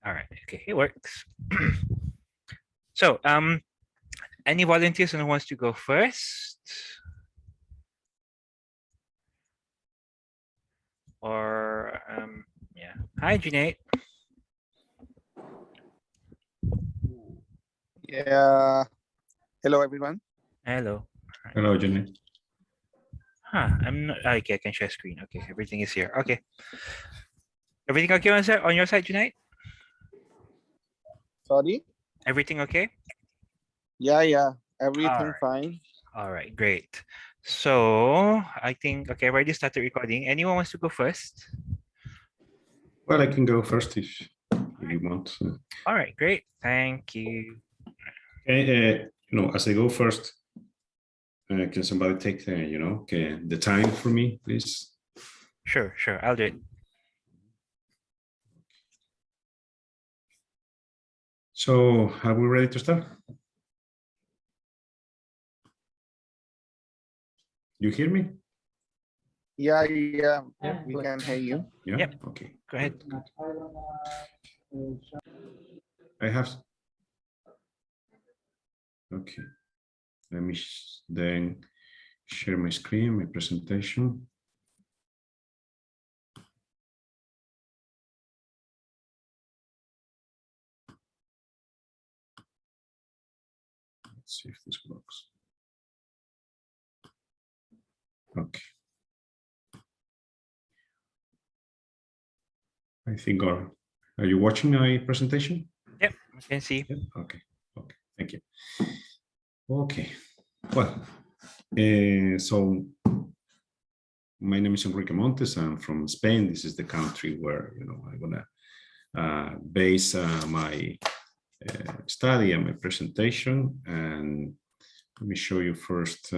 All right. Okay, it works. So, any volunteers who wants to go first? Or yeah. Hi, Junaid. Yeah. Hello, everyone. Hello. Hello, Jenny. Huh, I'm not okay. I can share screen. Okay, everything is here. Okay. Everything okay on your side, Junaid? Sorry. Everything okay? Yeah. All Everything right. fine. All right, great. So I think okay, I already started recording. Anyone wants to go first? Well, I can go first if you want. All right, great. Thank you. Okay, as I go first, can somebody take the time for me, please? Sure, I'll do it. So, are we ready to start? You hear me? Yeah. We can hear you. Yeah. Yep. Okay. Go ahead. Good. I have. Okay. Let me then share my screen, my presentation. Let's see if this works. Okay. I think, are you watching my presentation? Yep, I can see. Yeah. Okay, thank you. Okay, well, so my name is Enrique Montes. I'm from Spain. This is the country where I'm gonna base my study and my presentation. And let me show you first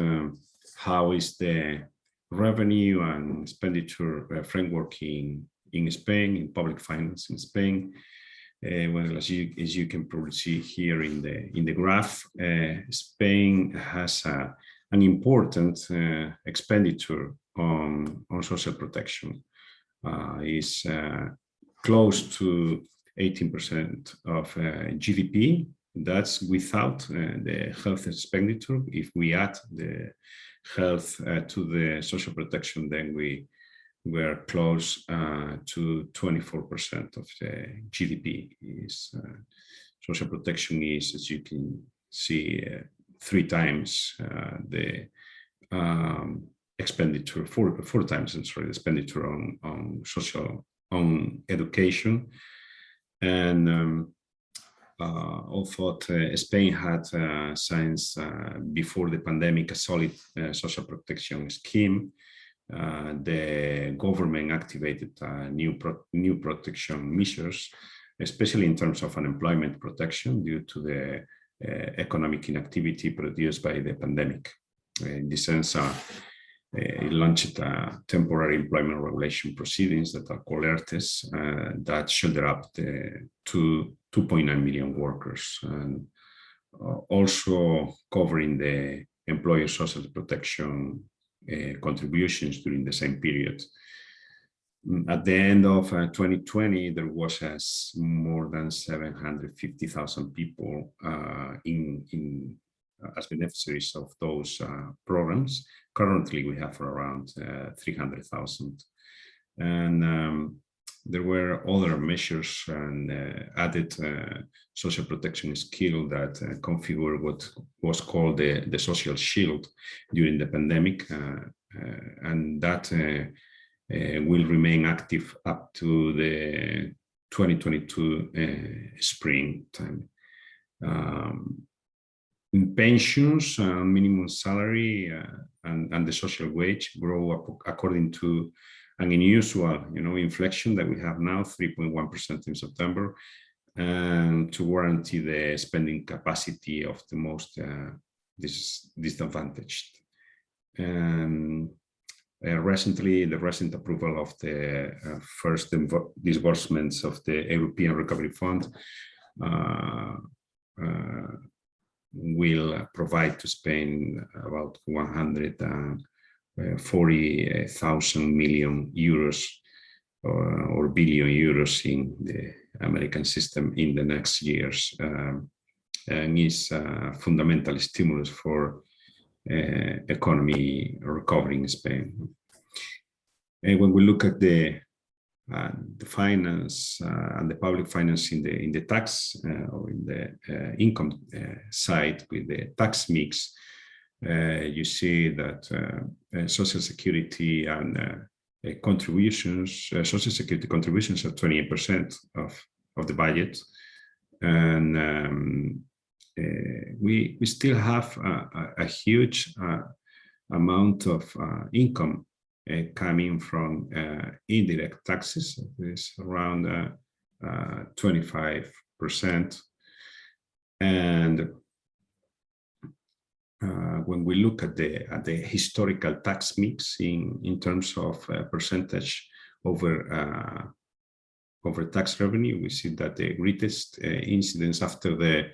how is the revenue and expenditure framework in Spain, in public finance in Spain. Well, as you can probably see here in the graph, Spain has an important expenditure on social protection. Is close to 18% of GDP. That's without the health expenditure. If we add the health to the social protection, then we're close to 24% of the GDP. Is social protection is, as you can see, 3 times the expenditure, four times, sorry, the expenditure on education. And although Spain had since before the pandemic a solid social protection scheme, the government activated new protection measures, especially in terms of unemployment protection due to the economic inactivity produced by the pandemic. In this sense, it launched temporary employment regulation proceedings that are called ERTES that shoulder up to 2.9 million workers, and also covering the employer social protection contributions during the same period. At the end of 2020, there was more than 750,000 people as beneficiaries of those programs. Currently, we have around 300,000. And there were other measures and added social protection skill that configure what was called the social shield during the pandemic. And that will remain active up to the 2022 spring time. Pensions, minimum salary, and the social wage grow up according to an unusual, inflection that we have now, 3.1% in September, and to guarantee the spending capacity of the most disadvantaged. And recently, the recent approval of the first disbursements of the European Recovery Fund will provide to Spain about 140,000 million euros or billion euros in American system in the next years, and is a fundamental stimulus for economy recovery in Spain. And when we look at the finance and the public finance in the tax or in the income side with the tax mix, you see that social security and contributions, social security contributions are 28% of the budget, and we still have a huge amount of income coming from indirect taxes. It's around 25%, and when we look at the historical tax mix in terms of percentage over tax revenue, we see that the greatest incidence after the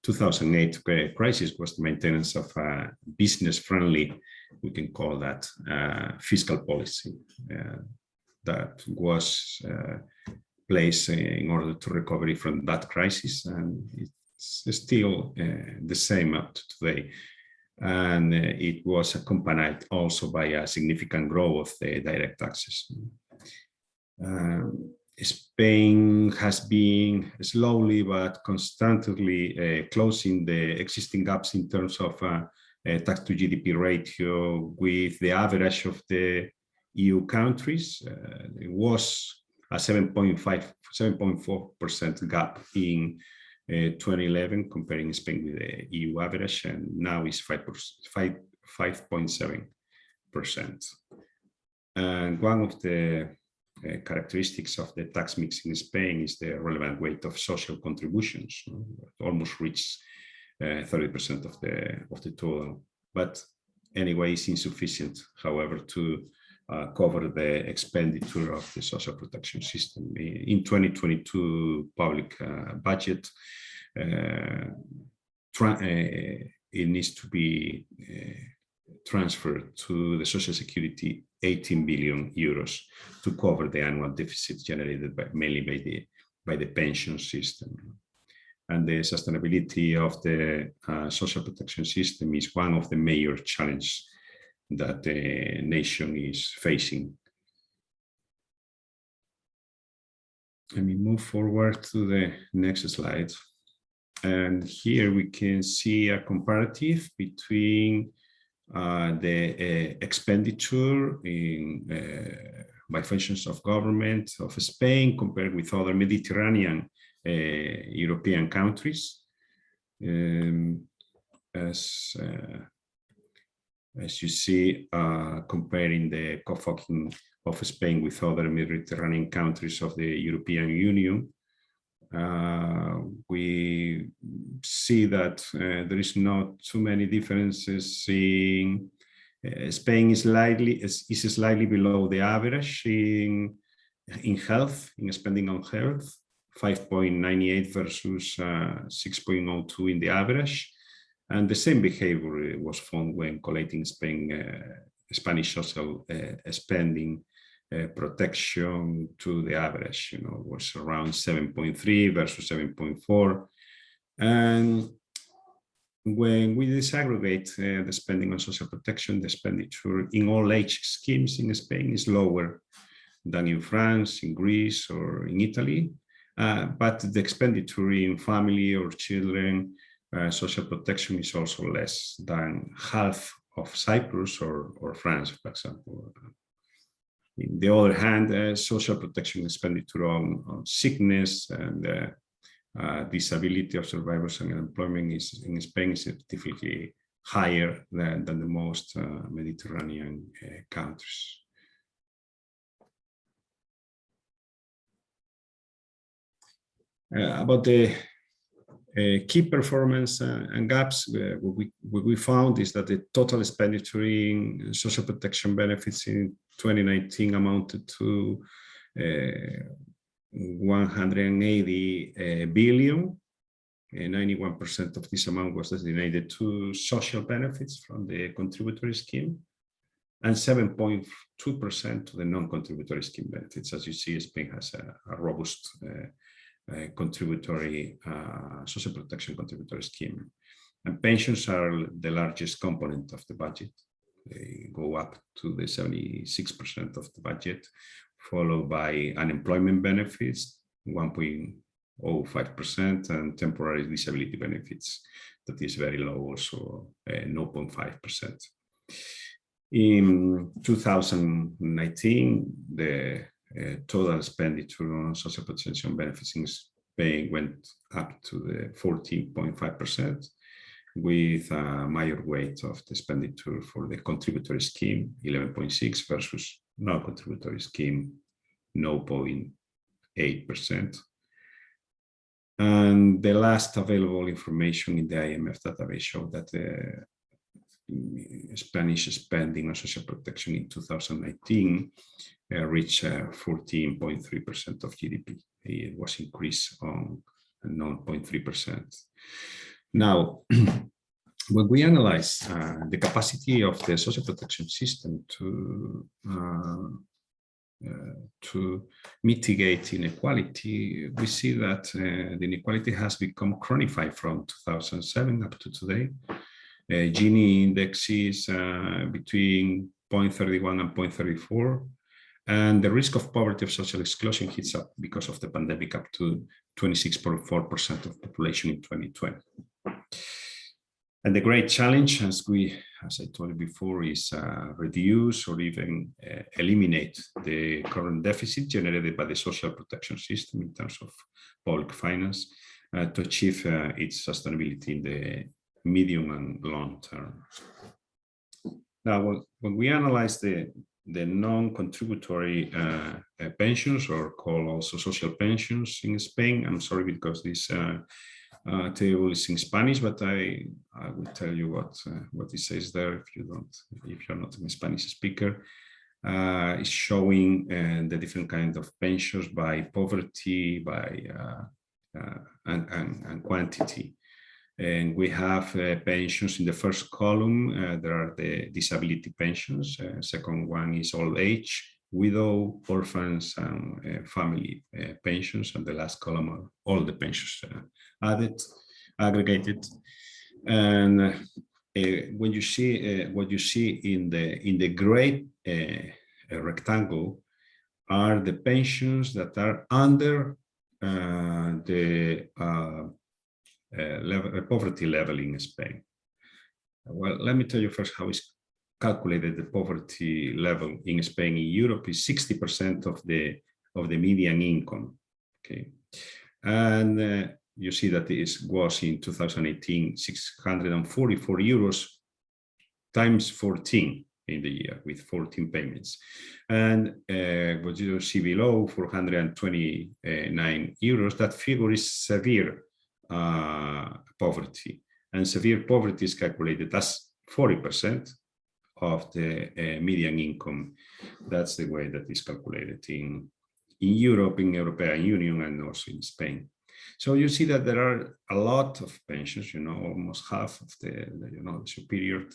2008 crisis was the maintenance of a business-friendly, we can call that, fiscal policy that was placed in order to recover from that crisis, and it's still the same up to today. And it was accompanied also by a significant growth of the direct taxes. Spain has been slowly but constantly closing the existing gaps in terms of tax to GDP ratio with the average of the EU countries. It was a 7.4% gap in 2011, comparing Spain with the EU average, and now it's 5.7%. And one of the characteristics of the tax mix in Spain is the relevant weight of social contributions. It almost reached 30% of the total, but anyway, it's insufficient, however, to cover the expenditure of the social protection system. In 2022 public budget, it needs to be transferred to the Social Security 18 billion euros to cover the annual deficit generated mainly by the pension system. And the sustainability of the social protection system is one of the major challenges that the nation is facing. Let me move forward to the next slide. And here we can see a comparative between the expenditure by functions of government of Spain compared with other Mediterranean European countries. As you see, comparing the COFOC of Spain with other Mediterranean countries of the European Union, we see that there is not too many differences. In Spain is slightly below the average in health, in spending on health, 5.98 versus 6.02 in the average. And the same behavior was found when collating Spanish social spending protection to the average, was around 7.3 versus 7.4. And when we disaggregate the spending on social protection, the expenditure in all age schemes in Spain is lower than in France, in Greece, or in Italy. But the expenditure in family or children social protection is also less than half of Cyprus or France, for example. On the other hand, social protection expenditure on sickness and disability of survivors and unemployment in Spain is significantly higher than the most Mediterranean countries. About the key performance and gaps, what we found is that the total expenditure in social protection benefits in 2019 amounted to 180 billion. 91% of this amount was designated to social benefits from the contributory scheme, and 7.2% to the non-contributory scheme benefits. As you see, Spain has a robust contributory social protection contributory scheme. And pensions are the largest component of the budget. They go up to the 76% of the budget, followed by unemployment benefits, 1.05%, and temporary disability benefits, that is very low, also 0.5%. In 2019, the total expenditure on social protection benefits in Spain went up to the 14.5%, with a major weight of the expenditure for the contributory scheme, 11.6%, versus non-contributory scheme, 0.8%. And the last available information in the IMF database showed that the Spanish spending on social protection in 2019 reached 14.3% of GDP. It was increased on 9.3%. Now, when we analyze the capacity of the social protection system to mitigate inequality, we see that the inequality has become chronified from 2007 up to today. Gini index is between 0.31 and 0.34. And the risk of poverty of social exclusion hits up because of the pandemic up to 26.4% of population in 2020. And the great challenge, as I told you before, is reduce or even eliminate the current deficit generated by the social protection system in terms of public finance to achieve its sustainability in the medium and long term. Now, when we analyze the non-contributory pensions, or called also social pensions in Spain, I'm sorry because this table is in Spanish, but I will tell you what it says there if you're not a Spanish speaker. It's showing the different kinds of pensions by poverty, by and quantity. And we have pensions in the first column. There are the disability pensions. Second one is old age, widow, orphans, and family pensions. And the last column are all the pensions aggregated. And when you see what you see in the gray rectangle are the pensions that are under the poverty level in Spain. Well, let me tell you first how is calculated the poverty level in Spain. In Europe is 60% of the median income. Okay, and you see that it was in 2018 644 euros times 14 in the year, with 14 payments. And what you see below, 429 euros, that figure is severe poverty, and severe poverty is calculated as 40% of the median income. That's the way that is calculated in Europe, in European Union, and also in Spain. So you see that there are a lot of pensions, almost half of the superior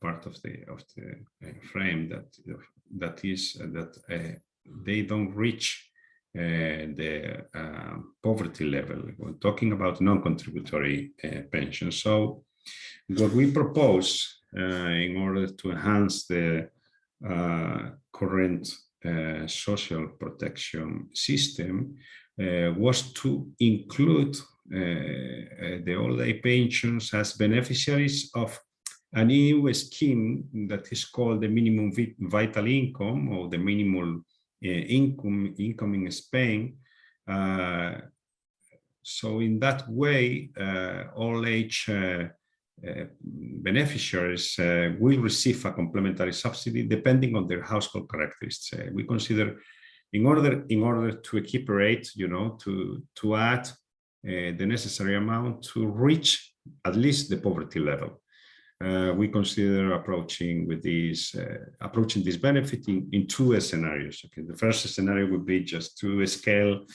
part of the frame that they don't reach the poverty level. We're talking about non-contributory pensions. So what we propose in order to enhance the current social protection system was to include the old age pensions as beneficiaries of a new scheme that is called the minimum vital income, or the minimum income in Spain. So in that way, old age beneficiaries will receive a complementary subsidy depending on their household characteristics. We consider, in order to equiparate, to add the necessary amount to reach at least the poverty level. We consider approaching this benefit in two scenarios. Okay, the first scenario would be just to scale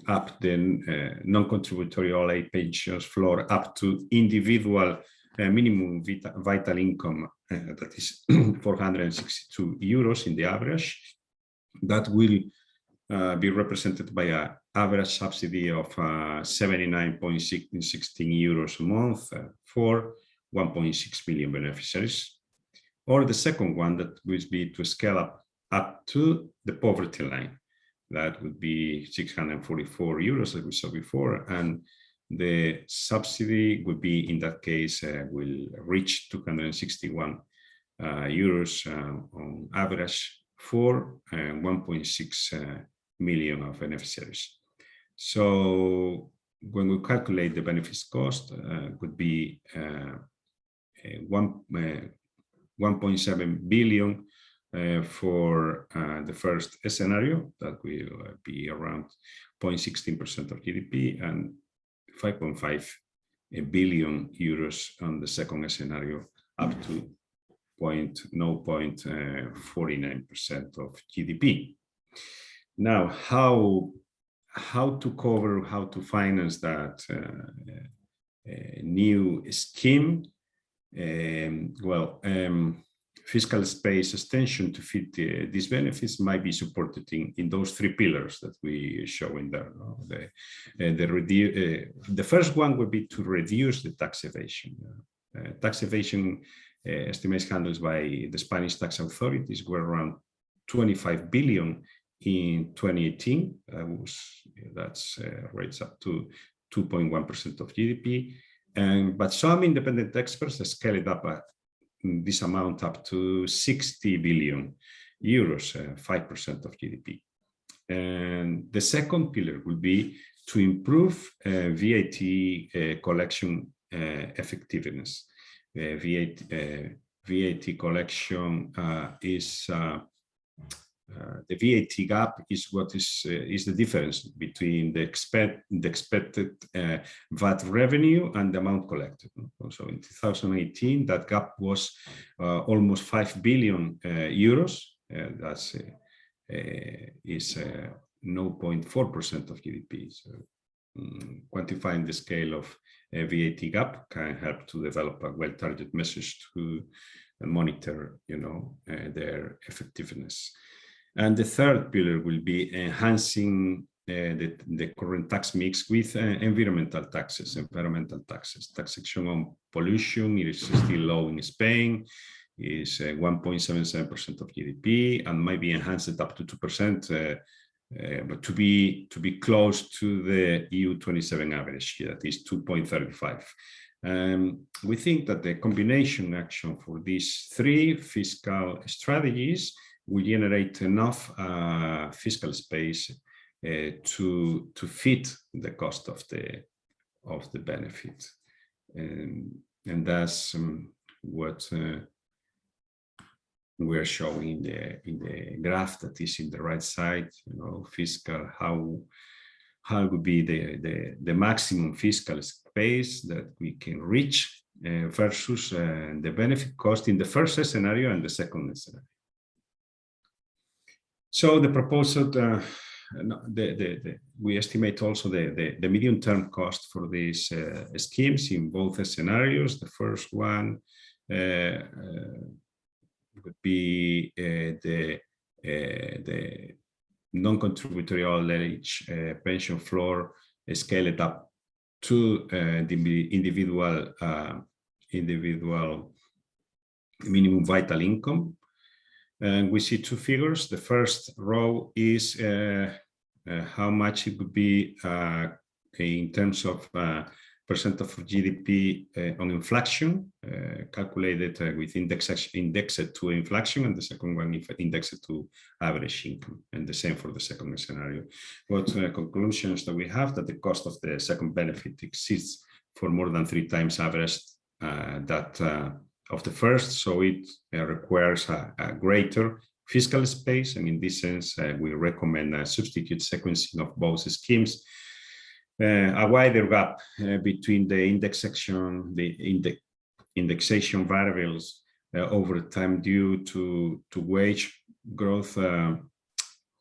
up the non-contributory old age pensions floor up to individual minimum vital income, that is 462 euros in the average. That will be represented by an average subsidy of 79.16 euros a month for 1.6 million beneficiaries. Or the second one, that would be to scale up to the poverty line. That would be 644 euros, as we saw before, and the subsidy would be, in that case, will reach 261 euros on average for 1.6 million of beneficiaries. So when we calculate the benefits cost, would be 1.7 billion for the first scenario, that will be around 0.16% of GDP, and 5.5 billion euros on the second scenario, up to 0.49% of GDP. Now, how to cover, how to finance that new scheme? Fiscal space extension to fit these benefits might be supported in those three pillars that we show in there. No? The first one would be to reduce the tax evasion. Tax evasion estimates handled by the Spanish tax authorities were around 25 billion in 2018. That's rates up to 2.1% of GDP. But some independent experts scale it up this amount up to 60 billion euros, 5% of GDP. And the second pillar will be to improve VAT collection effectiveness. VAT collection is the VAT gap is what is the difference between the expected VAT revenue and the amount collected. So in 2018, that gap was almost 5 billion euros. That's is 0.4% of GDP. So quantifying the scale of VAT gap can help to develop a well-targeted message to monitor, their effectiveness. And the third pillar will be enhancing the current tax mix with environmental taxes. Taxation on pollution is still low in Spain, is 1.77% of GDP, and might be enhanced up to 2%, but to be close to the EU 27 average, that is 2.35. We think that the combination action for these three fiscal strategies will generate enough fiscal space to fit the cost of the benefit, and that's what we're showing in the graph that is in the right side. Fiscal, how would be the maximum fiscal space that we can reach versus the benefit cost in the first scenario and the second scenario. So the proposal, we estimate also the medium-term cost for these schemes in both scenarios. The first one would be the non-contributory old age pension floor scaled up to the individual minimum vital income. And we see two figures. The first row is how much it would be in terms of percent of GDP on inflation, calculated with indexed to inflation, and the second one indexed to average income, and the same for the second scenario. What conclusions that we have, that the cost of the second benefit exceeds for more than 3 times average that of the first, so it requires a greater fiscal space, and in this sense, we recommend a substitute sequencing of both schemes. A wider gap between the indexation variables over time due to wage growth,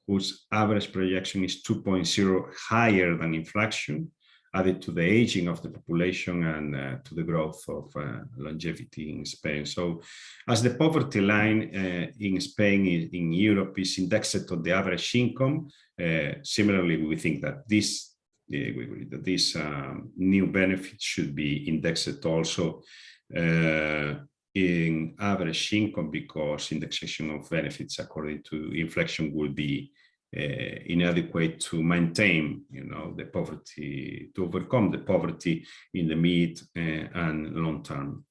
whose average projection is 2.0 higher than inflation, added to the aging of the population and to the growth of longevity in Spain. So as the poverty line in Spain, in Europe, is indexed on the average income, similarly, we think that this new benefit should be indexed also in average income, because indexation of benefits according to inflation will be inadequate to maintain, the poverty, to overcome the poverty in the mid and long term.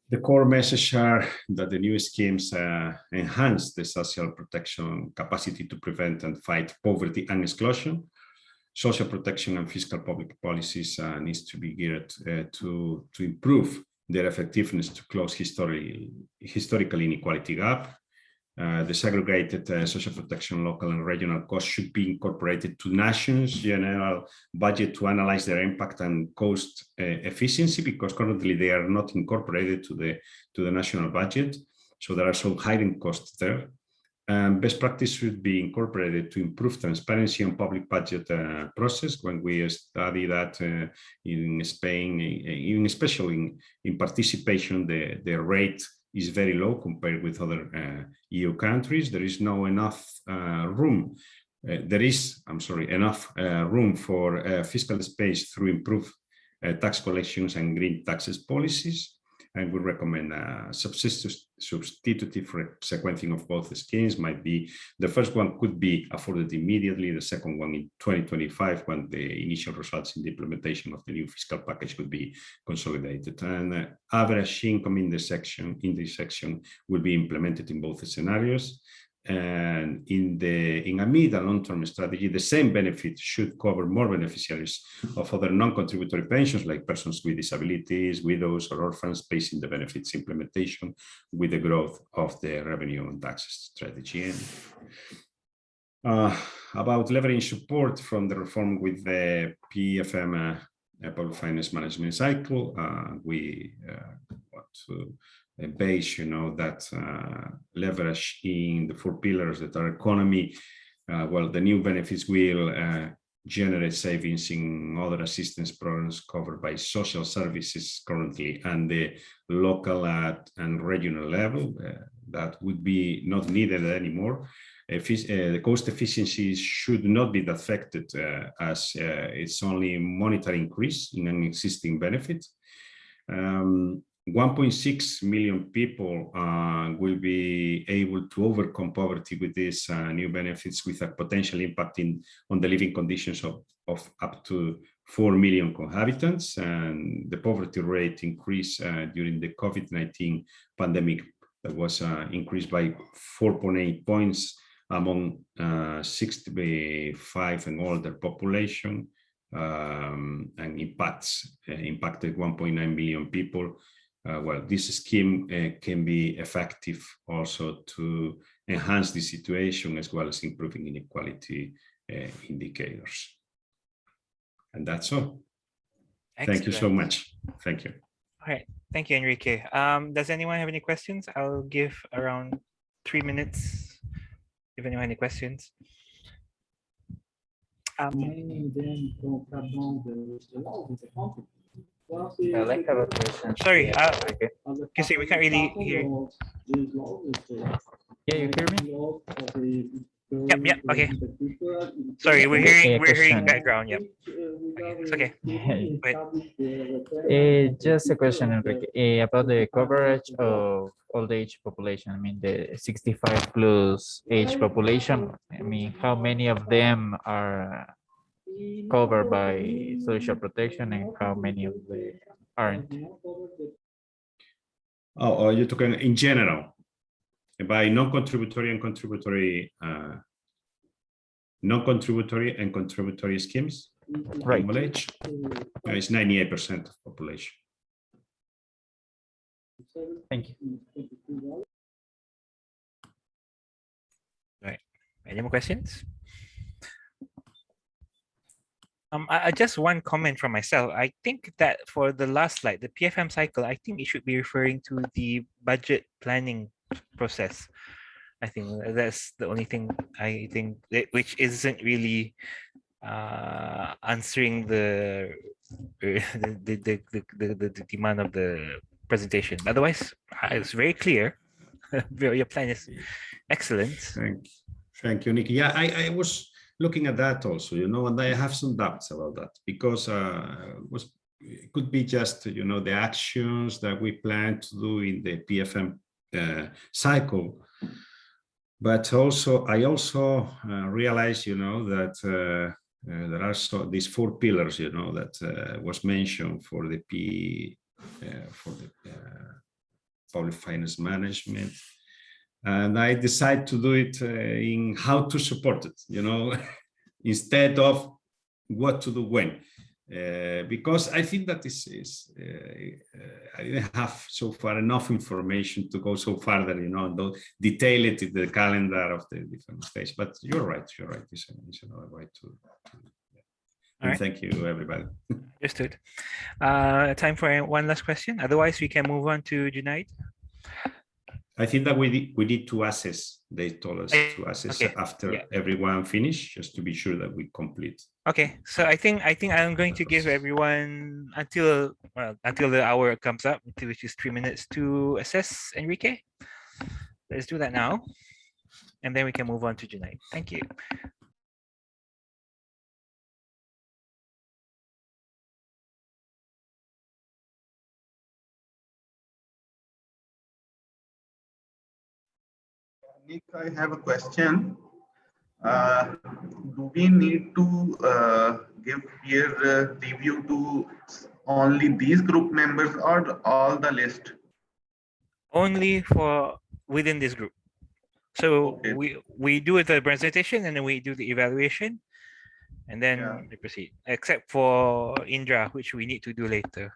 The core message are that the new schemes enhance the social protection capacity to prevent and fight poverty and exclusion. Social protection and fiscal public policies needs to be geared to improve their effectiveness to close historical inequality gap. The segregated social protection local and regional costs should be incorporated to nation's general budget to analyze their impact and cost efficiency, because currently they are not incorporated to the national budget. So there are some hidden costs there. Best practice should be incorporated to improve transparency on public budget process. When we study that in Spain, even especially in participation, the rate is very low compared with other EU countries. There is no enough room. Enough room for fiscal space through improved tax collections and green taxes policies. And we recommend substitutive sequencing of both schemes. Might be the first one could be afforded immediately, the second one in 2025, when the initial results in the implementation of the new fiscal package could be consolidated. And average income in this section will be implemented in both scenarios. And in a mid and long-term strategy, the same benefit should cover more beneficiaries of other non-contributory pensions, like persons with disabilities, widows, or orphans, basing the benefits implementation with the growth of the revenue and taxes strategy. And about leveraging support from the reform with the PFM public finance management cycle, we want to base, that leverage in the 4 pillars that are economy. Well, the new benefits will generate savings in other assistance programs covered by social services currently, and the local and regional level that would be not needed anymore. The cost efficiencies should not be affected as it's only monetary increase in an existing benefit. 1.6 million people will be able to overcome poverty with these new benefits, with a potential impact on the living conditions of up to 4 million cohabitants. And the poverty rate increase during the COVID-19 pandemic was increased by 4.8 points among 65 and older population, and impacted 1.9 million people. Well, this scheme can be effective also to enhance the situation, as well as improving inequality indicators. And that's all. Excellent. Thank you so much. Thank you. All right. Thank you, Enrique. Does anyone have any questions? I'll give around 3 minutes if anyone has any questions. I'd like to have a question. Sorry, Okay. Kissy, we can't really hear you. Yeah, you hear me? Yep, okay. Sorry, we're hearing question. background, yep. Okay, it's okay. Just a question, Enrique, about the coverage of old age population. I mean, the 65 plus age population. I mean, how many of them are covered by social protection, and how many of them aren't? Oh, you're talking in general, by non-contributory and contributory, non-contributory and contributory schemes. Right. Old age, it's 98% of population. Thank you. Right. Any more questions? I just one comment from myself. I think that for the last slide, the PFM cycle, I think it should be referring to the budget planning process. I think that's the only thing I think which isn't really answering the demand of the presentation. Otherwise, it's very clear. Your plan is excellent. Thank you, Nikki. Yeah, I was looking at that also, and I have some doubts about that because it could be just, the actions that we plan to do in the PFM cycle. But also, I also realized, that there are these 4 pillars, that was mentioned for the public finance management. And I decided to do it in how to support it, instead of what to do when. Because I think that this is, I didn't have so far enough information to go so further, and detail it in the calendar of the different states. But you're right. It's another way to and right. Thank you, everybody. Understood. Time for one last question. Otherwise, we can move on to Junaid. I think that we need to assess. They told us to assess after everyone finish, just to be sure that we complete. Okay, so I think I'm going to give everyone until the hour comes up, which is 3 minutes to assess Enrique. Let's do that now, and then we can move on to Junaid. Thank you. Nick, I have a question. Do we need to give peer review to only these group members or all the list? Only for within this group. So Okay. we do the presentation and then we do the evaluation, and then we proceed. Except for Indra, which we need to do later.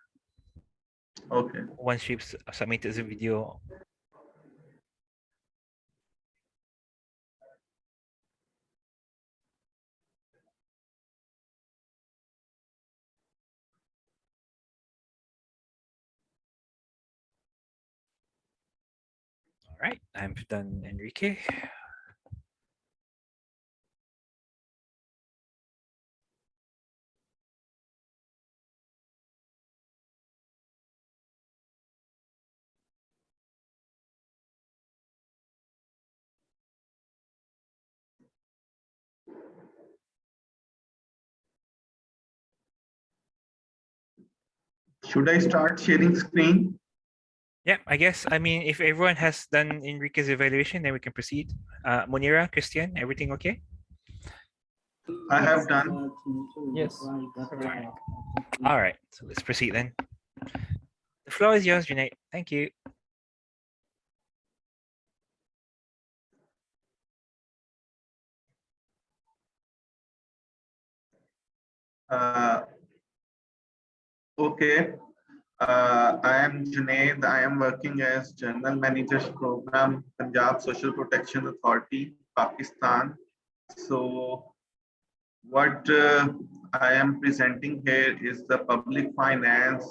Okay. Once she's submitted the video. All right, I'm done, Enrique. Should I start sharing screen? Yeah, I guess. I mean, if everyone has done Enrique's evaluation, then we can proceed. Munira, Christian, everything okay? I have done. Yes. All right, so let's proceed then. The floor is yours, Junaid. Thank you. Okay. I am Junaid. I am working as General Manager Program, Punjab Social Protection Authority, Pakistan. So what I am presenting here is the public finance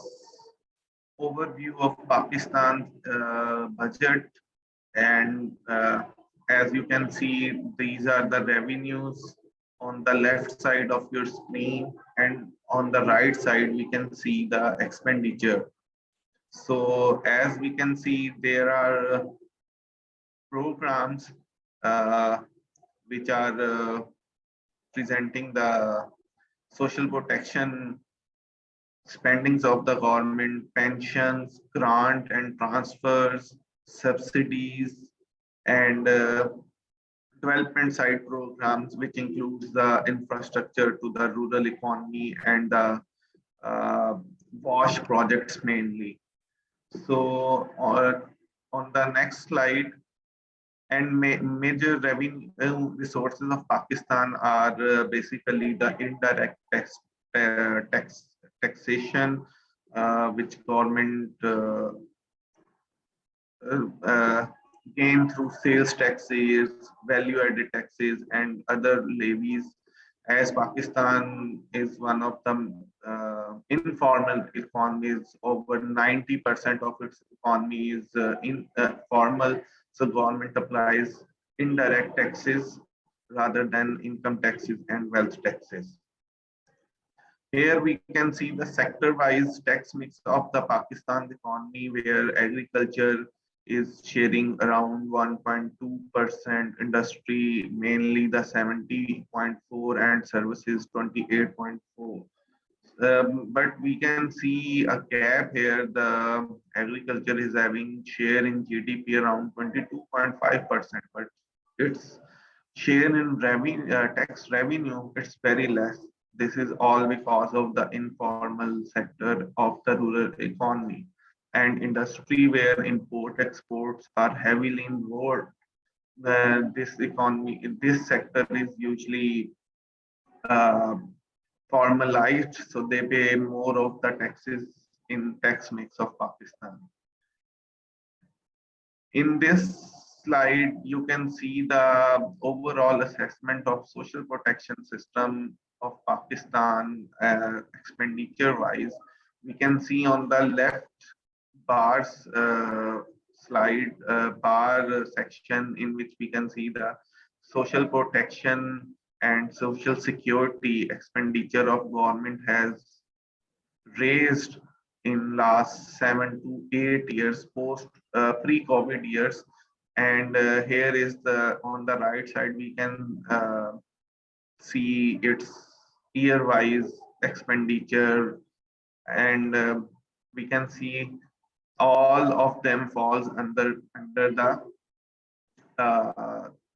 overview of Pakistan's budget. And as you can see, these are the revenues on the left side of your screen, and on the right side, we can see the expenditure. So as we can see, there are programs which are presenting the social protection spendings of the government, pensions, grant and transfers, subsidies, and development side programs, which includes the infrastructure to the rural economy and the WASH projects mainly. So on the next slide, and major revenue resources of Pakistan are basically the indirect taxation, which government gain through sales taxes, value-added taxes, and other levies. As Pakistan is one of the informal economies, over 90% of its economy is informal. So government applies indirect taxes rather than income taxes and wealth taxes. Here we can see the sector-wise tax mix of the Pakistan's economy, where agriculture is sharing around 1.2%, industry mainly the 70.4, and services 28.4. But we can see a gap here. The agriculture is having share in GDP around 22.5%, but its share in revenue, tax revenue, it's very less. This is all because of the informal sector of the rural economy and industry where import exports are heavily involved. This economy, this sector is usually uh, formalized, so they pay more of the taxes in tax mix of Pakistan. In this slide, you can see the overall assessment of social protection system of Pakistan expenditure wise. We can see on the left bars slide bar section in which we can see the social protection and social security expenditure of government has raised in last 7 to 8 years post pre-COVID years. And here is the on the right side we can see its year-wise expenditure, and we can see all of them falls under the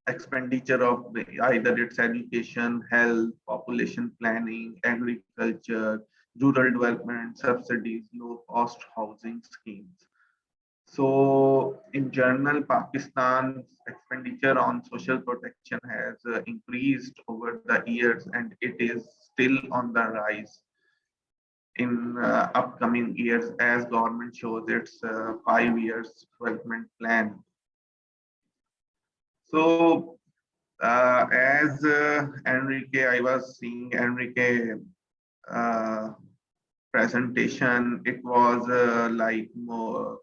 expenditure of either its education, health, population planning, agriculture, rural development, subsidies, low cost housing schemes. So in general, Pakistan's expenditure on social protection has increased over the years, and it is still on the rise in upcoming years as government shows its 5 years development plan. So as Enrique, I was seeing Enrique presentation, it was like more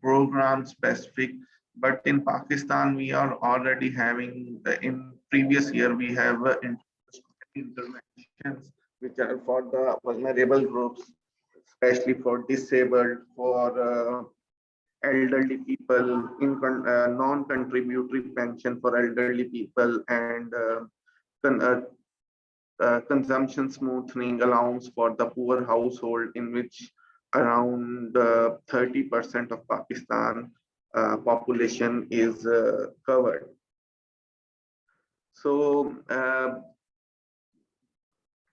program specific, but in Pakistan we are already having in previous year we have interventions which are for the vulnerable groups, especially for disabled, for elderly people, in non-contributory pension for elderly people, and con consumption smoothing allowance for the poor household, in which around 30% of Pakistan population is covered. So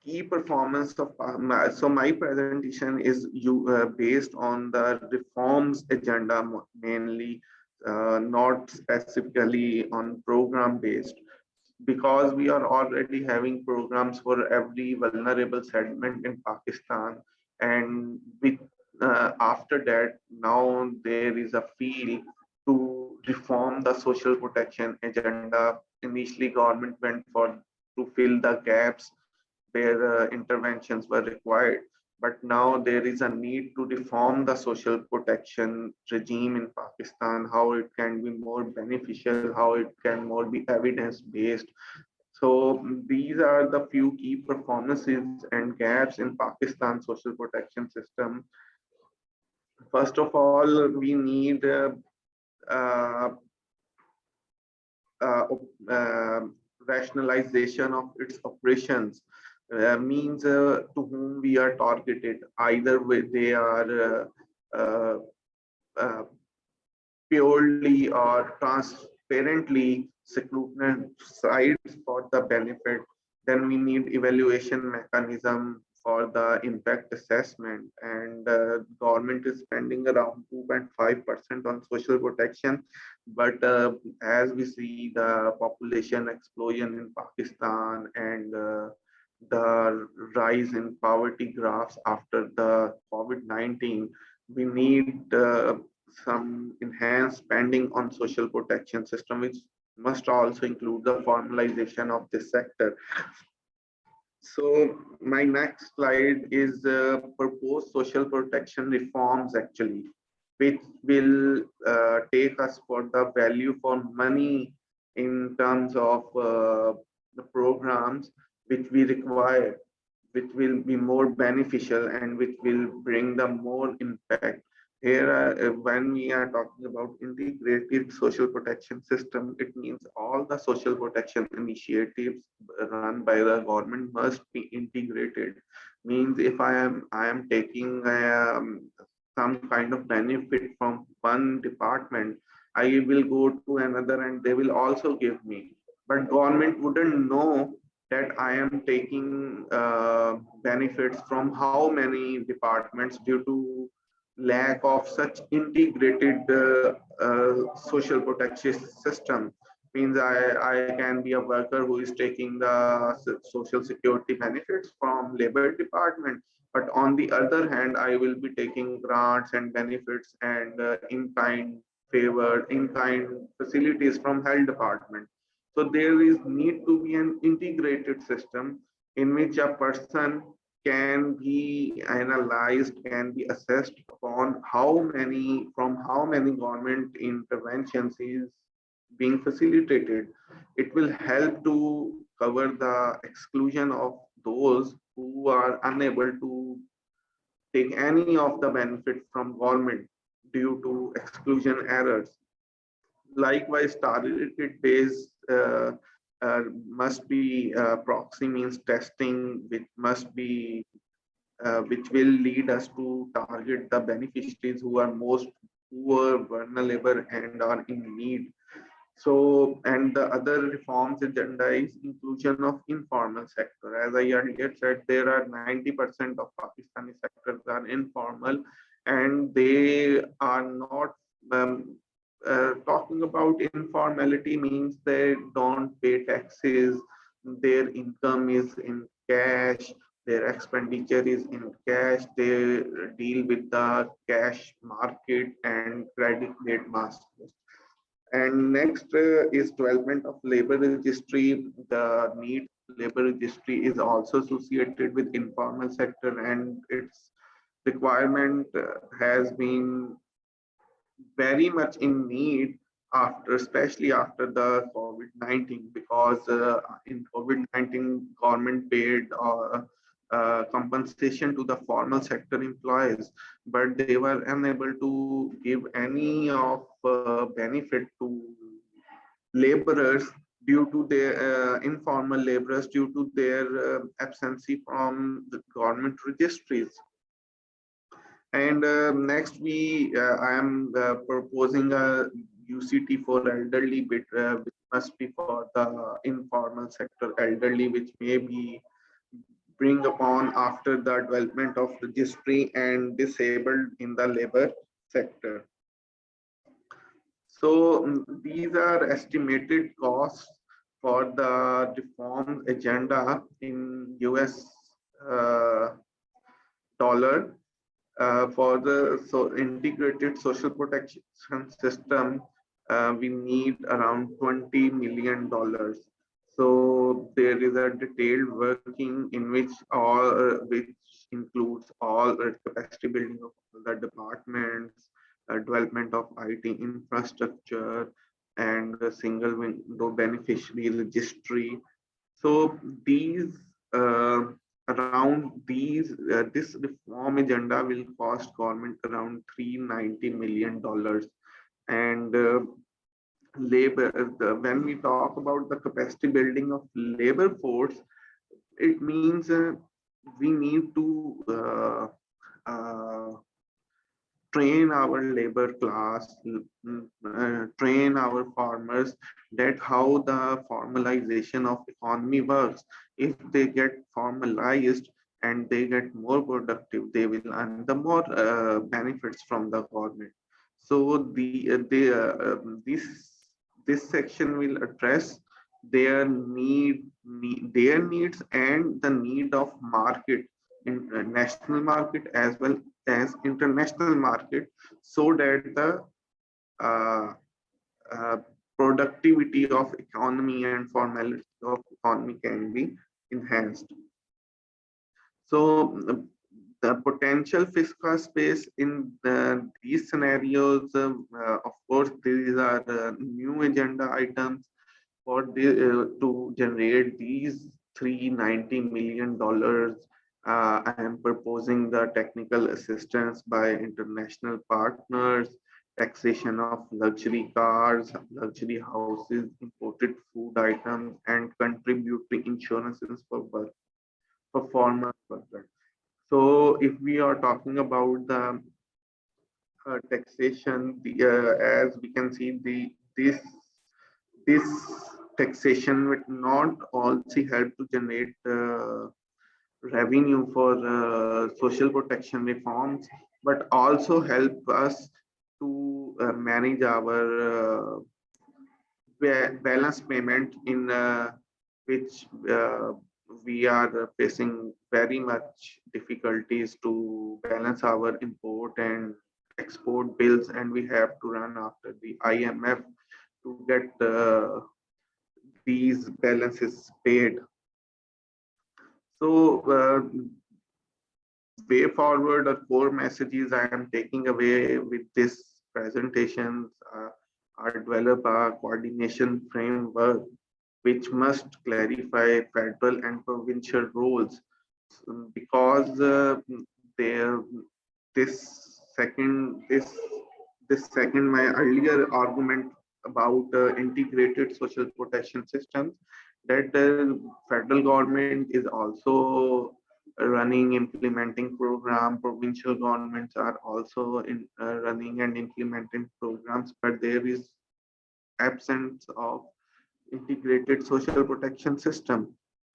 key performance of my presentation is based on the reforms agenda mainly, not specifically on program based, because we are already having programs for every vulnerable segment in Pakistan. And with after that, now there is a feel to reform the social protection agenda. Initially, government went for to fill the gaps where interventions were required. But now there is a need to reform the social protection regime in Pakistan, how it can be more beneficial, how it can more be evidence-based. So these are the few key performances and gaps in Pakistan's social protection system. First of all, we need uh, rationalization of its operations. Means to whom we are targeted, either they are purely or transparently secluded sites for the benefit. Then we need evaluation mechanism for the impact assessment, and government is spending around 2.5% on social protection. But as we see the population explosion in Pakistan and the rise in poverty graphs after the COVID-19, we need some enhanced spending on social protection system, which must also include the formalization of this sector. So my next slide is proposed social protection reforms actually, which will take us for the value for money in terms of the programs which we require. which will be more beneficial and which will bring the more impact. Here, when we are talking about integrated social protection system, it means all the social protection initiatives run by the government must be integrated. Means if I am taking some kind of benefit from one department, I will go to another and they will also give me. But government wouldn't know that I am taking benefits from how many departments due to lack of such integrated social protection system. Means I can be a worker who is taking the social security benefits from labor department, but on the other hand, I will be taking grants and benefits and in-kind favored, in-kind facilities from health department. So there is need to be an integrated system in which a person can be analyzed, can be assessed upon how many government interventions is being facilitated. It will help to cover the exclusion of those who are unable to take any of the benefit from government due to exclusion errors. Likewise, targeted based must be proxy means testing, which will lead us to target the beneficiaries who are most poor, vulnerable, and are in need. So, and the other reforms agenda is inclusion of informal sector. As I earlier said, there are 90% of Pakistani sectors are informal, and they are not talking about informality means they don't pay taxes, their income is in cash, their expenditure is in cash, they deal with the cash market and credit grade masters. And next is development of labor registry. The need labor registry is also associated with informal sector, and its requirement has been very much in need after, especially after the COVID-19, because in COVID-19, government paid compensation to the formal sector employees, but they were unable to give any of benefit to laborers due to their informal laborers due to their absency from the government registries. And next, I am proposing a UCT for elderly bit, which must be for the informal sector elderly, which may be bring upon after the development of registry and disabled in the labor sector. So these are estimated costs for the reform agenda in US dollar. For the integrated social protection system, we need around $20 million. So there is a detailed working in which which includes all the capacity building of the departments, development of IT infrastructure, and the single window beneficiary registry. So these this reform agenda will cost government around $390 million. And when we talk about the capacity building of labor force, it means we need to train our labor class, train our farmers that how the formalization of economy works. If they get formalized and they get more productive, they will earn the more benefits from the government. So this section will address their their needs and the need of market in national market as well as international market, so that the productivity of economy and formality of economy can be enhanced. So the potential fiscal space in these scenarios, of course, these are new agenda items for to generate these $390 million I am proposing the technical assistance by international partners, taxation of luxury cars, luxury houses, imported food items, and contributory insurances for performance workers. So if we are talking about the taxation, as we can see, this taxation would not also help to generate revenue for social protection reforms, but also help us to manage our balance payment in which we are facing very much difficulties to balance our import and export bills, and we have to run after the IMF to get these balances paid. So way forward or core messages I am taking away with this presentations are develop a coordination framework which must clarify federal and provincial roles, because there this second my earlier argument about integrated social protection systems, that federal government is also running implementing program, provincial governments are also in running and implementing programs, but there is absence of integrated social protection system.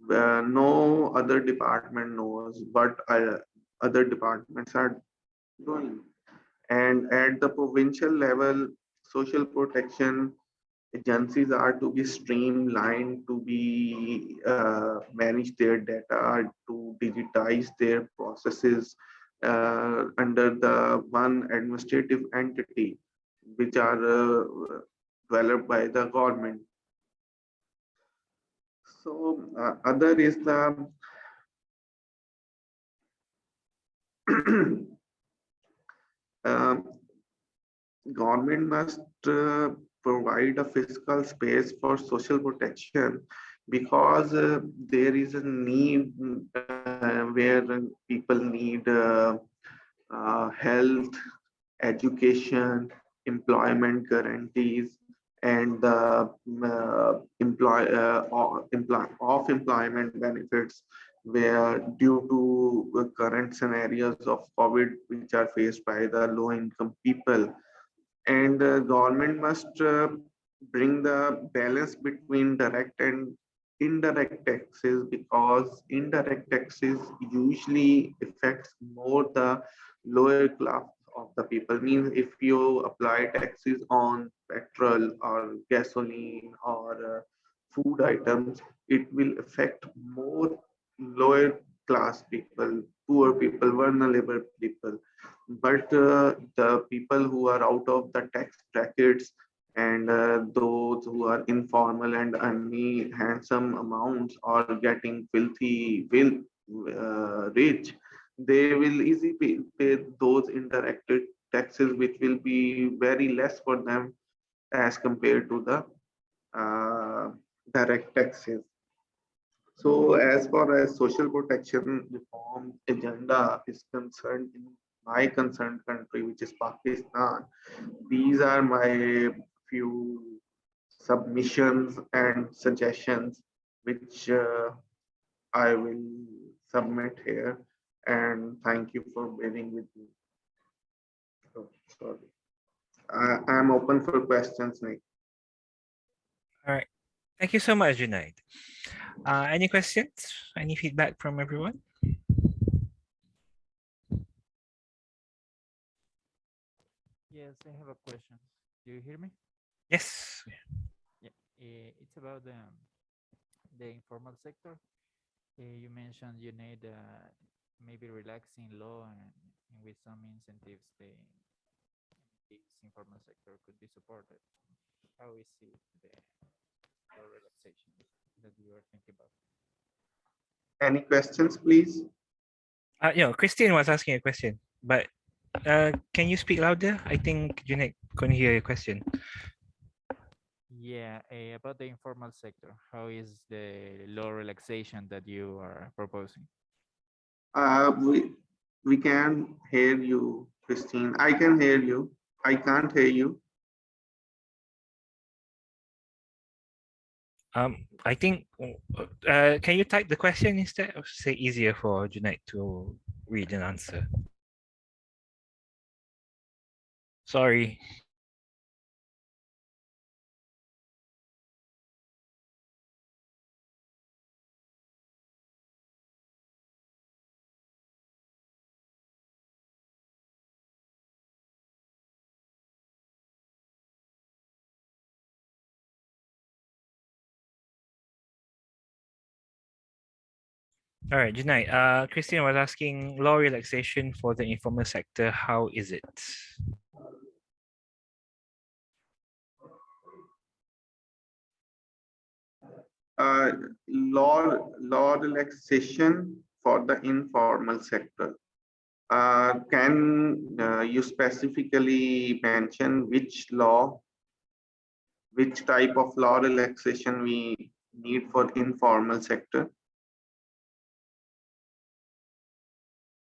No other department knows what other departments are doing. And at the provincial level, social protection agencies are to be streamlined, to be manage their data, to digitize their processes under the one administrative entity, which are developed by the government. So other is the um, government must provide a physical space for social protection, because there is a need where people need health, education, employment guarantees, and the off employment benefits, where due to current scenarios of COVID which are faced by the low income people, and government must bring the balance between direct and indirect taxes, because indirect taxes usually affects more the lower class of the people. Means if you apply taxes on petrol or gasoline or food items, it will affect more lower class people, poor people, vulnerable people. But the people who are out of the tax brackets, and those who are informal and earning handsome amounts or getting filthy will rich, they will easily pay those indirect taxes, which will be very less for them as compared to the uh, direct taxes. So as far as social protection reform agenda is concerned, in my concerned country, which is Pakistan, these are my few submissions and suggestions, which I will submit here. And thank you for bearing with me. Oh, sorry. I am open for questions, Nick. All right. Thank you so much, Junaid. Any questions? Any feedback from everyone? Yes, I have a question. Do you hear me? Yes. Yeah, it's about the informal sector. You mentioned you need maybe relaxing law and with some incentives, this informal sector could be supported. How is it the law relaxation that you are thinking about? Any questions, please? Christine was asking a question, but can you speak louder? I think Junaid couldn't hear your question. Yeah, about the informal sector, how is the law relaxation that you are proposing? We can hear you, Christine. I can hear you. I can't hear you. I think, can you type the question instead, or say easier for Junaid to read and answer? Sorry. All right, Junaid. Christine was asking law relaxation for the informal sector. How is it? Law relaxation for the informal sector. Can you specifically mention which law, which type of law relaxation we need for informal sector?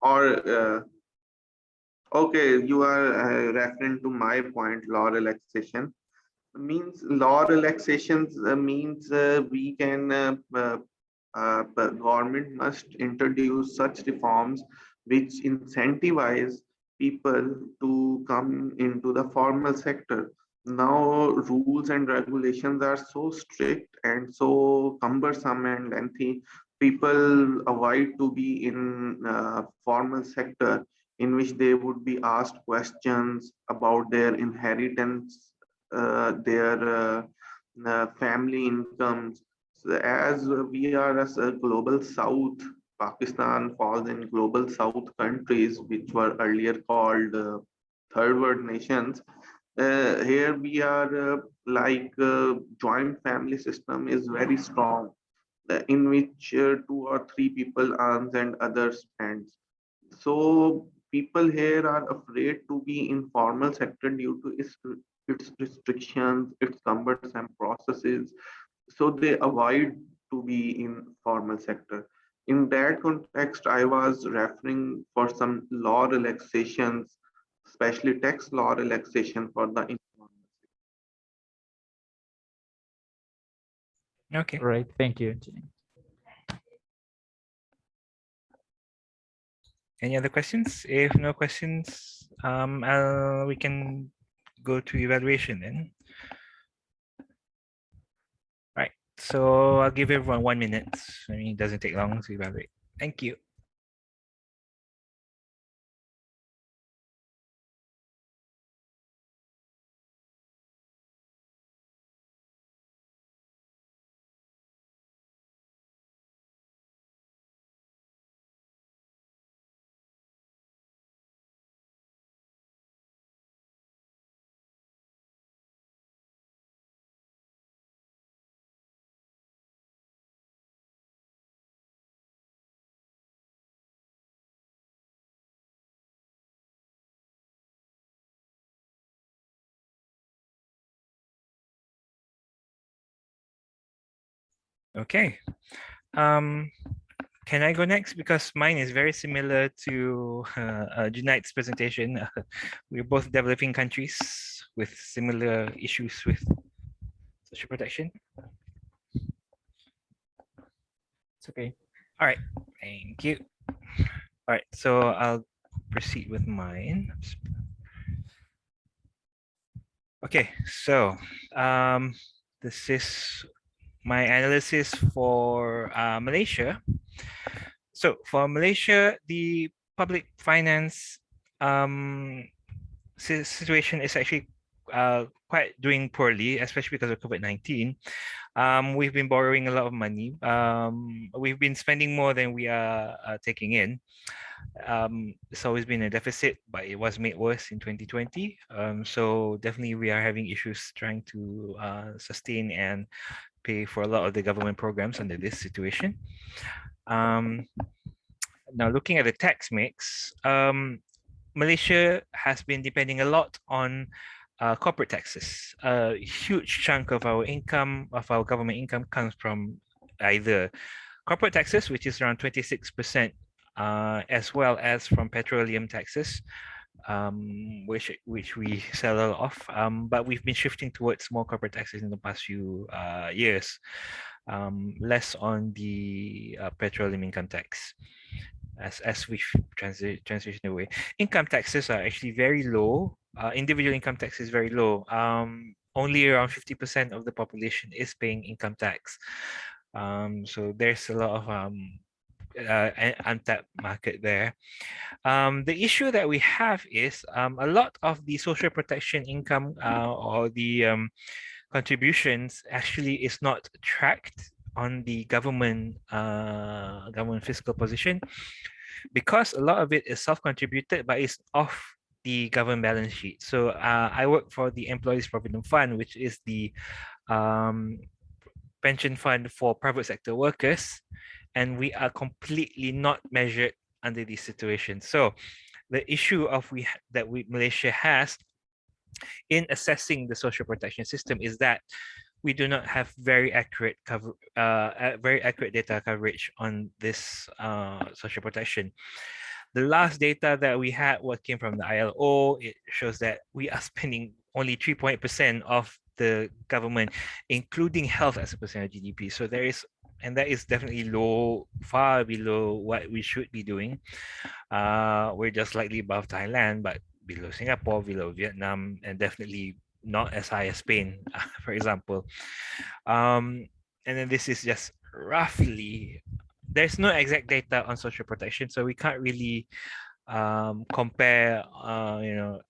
Or okay, you are referring to my point, law relaxation. Means law relaxations means we can the government must introduce such reforms which incentivize people to come into the formal sector. Now rules and regulations are so strict and so cumbersome and lengthy, people avoid to be in formal sector, in which they would be asked questions about their inheritance, their family incomes. So as we are as a global south, Pakistan falls in global south countries, which were earlier called third world nations. Here we are like joint family system is very strong, in which two or three people earns and others spends. So people here are afraid to be in formal sector due to its restrictions, its cumbersome processes. So they avoid to be in formal sector. In that context, I was referring for some law relaxations, especially tax law relaxation for the informal Okay. Right. Thank you. Junaid. Any other questions? If no questions, we can go to evaluation then. Right. So I'll give everyone 1 minute. I mean, it doesn't take long to evaluate. Thank you. Okay. Can I go next? Because mine is very similar to Junaid's presentation. We're both developing countries with similar issues with social protection. It's okay. All right, thank you. All right, so I'll proceed with mine. Okay, so this is my analysis for Malaysia. So for Malaysia, the public finance situation is actually quite doing poorly, especially because of COVID-19. We've been borrowing a lot of money. We've been spending more than we are taking in. It's always been a deficit, but it was made worse in 2020. So definitely we are having issues trying to sustain and pay for a lot of the government programs under this situation. Now looking at the tax mix, Malaysia has been depending a lot on corporate taxes. A huge chunk of our income, of our government income, comes from either corporate taxes, which is around 26% as well as from petroleum taxes, which we sell a lot of. But we've been shifting towards more corporate taxes in the past few years, less on the petroleum income tax. As we've transitioned away, income taxes are actually very low. Individual income tax is very low. Only around 50% of the population is paying income tax. So there's a lot of untapped market there. The issue that we have is a lot of the social protection income or the contributions actually is not tracked on the government fiscal position, because a lot of it is self-contributed, but it's off the government balance sheet. So I work for the Employees Provident Fund, which is the pension fund for private sector workers, and we are completely not measured under these situations. So the issue of Malaysia has in assessing the social protection system is that we do not have very accurate data coverage on this social protection. The last data that we had came from the ILO. It shows that we are spending only 3% of the government, including health as a percent of GDP. So that is definitely low, far below what we should be doing. We're just slightly above Thailand, but below Singapore, below Vietnam, and definitely not as high as Spain, for example. And then this is just roughly, there's no exact data on social protection, so we can't really compare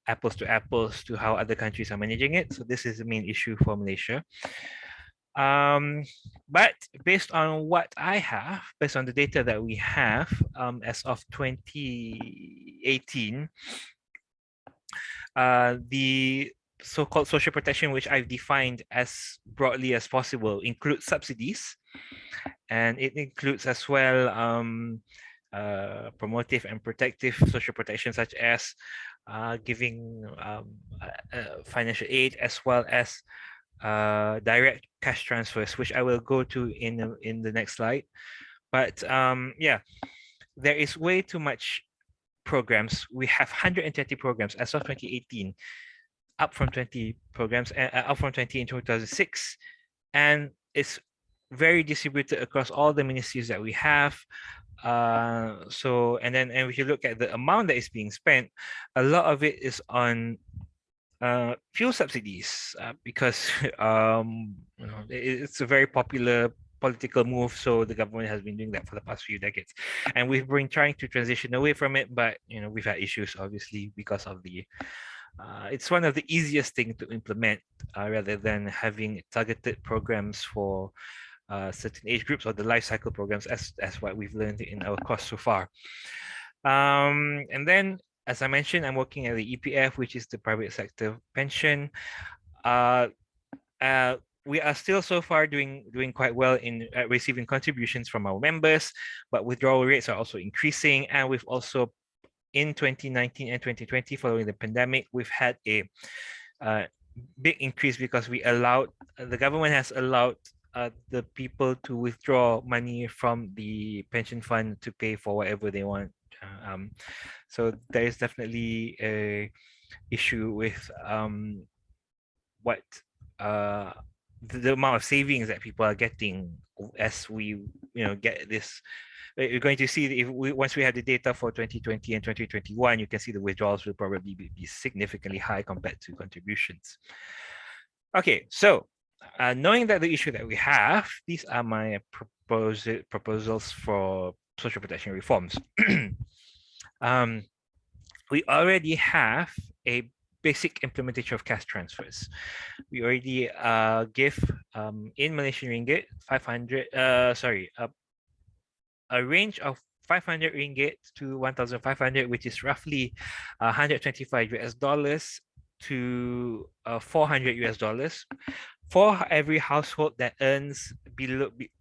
apples to apples to how other countries are managing it. So this is the main issue for Malaysia. But based on what I have, based on the data that we have as of 2018, the so-called social protection, which I've defined as broadly as possible, includes subsidies, and it includes as well promotive and protective social protection, such as giving financial aid, as well as direct cash transfers, which I will go to in the next slide. But yeah, there is way too much programs. We have 120 programs as of 2018, up from 20 programs, up from 20 in 2006, and it's very distributed across all the ministries that we have. So and if you look at the amount that is being spent, a lot of it is on fuel subsidies, because it's a very popular political move. So the government has been doing that for the past few decades, and we've been trying to transition away from it, but we've had issues, obviously, because of the it's one of the easiest things to implement, rather than having targeted programs for certain age groups, or the life cycle programs, as what we've learned in our course so far. And then, as I mentioned, I'm working at the EPF, which is the private sector pension. We are still so far doing quite well in receiving contributions from our members, but withdrawal rates are also increasing. And we've also, in 2019 and 2020, following the pandemic, we've had a big increase, because the government has allowed the people to withdraw money from the pension fund to pay for whatever they want. So there is definitely a issue with what the amount of savings that people are getting as we get this. You're going to see, once we have the data for 2020 and 2021, you can see the withdrawals will probably be significantly high compared to contributions. Okay, so knowing that the issue that we have, these are my proposals for social protection reforms. We already have a basic implementation of cash transfers. We already give in Malaysian ringgit 500. A range of 500 ringgit to 1,500, which is roughly 125 US dollars to 400 US dollars for every household that earns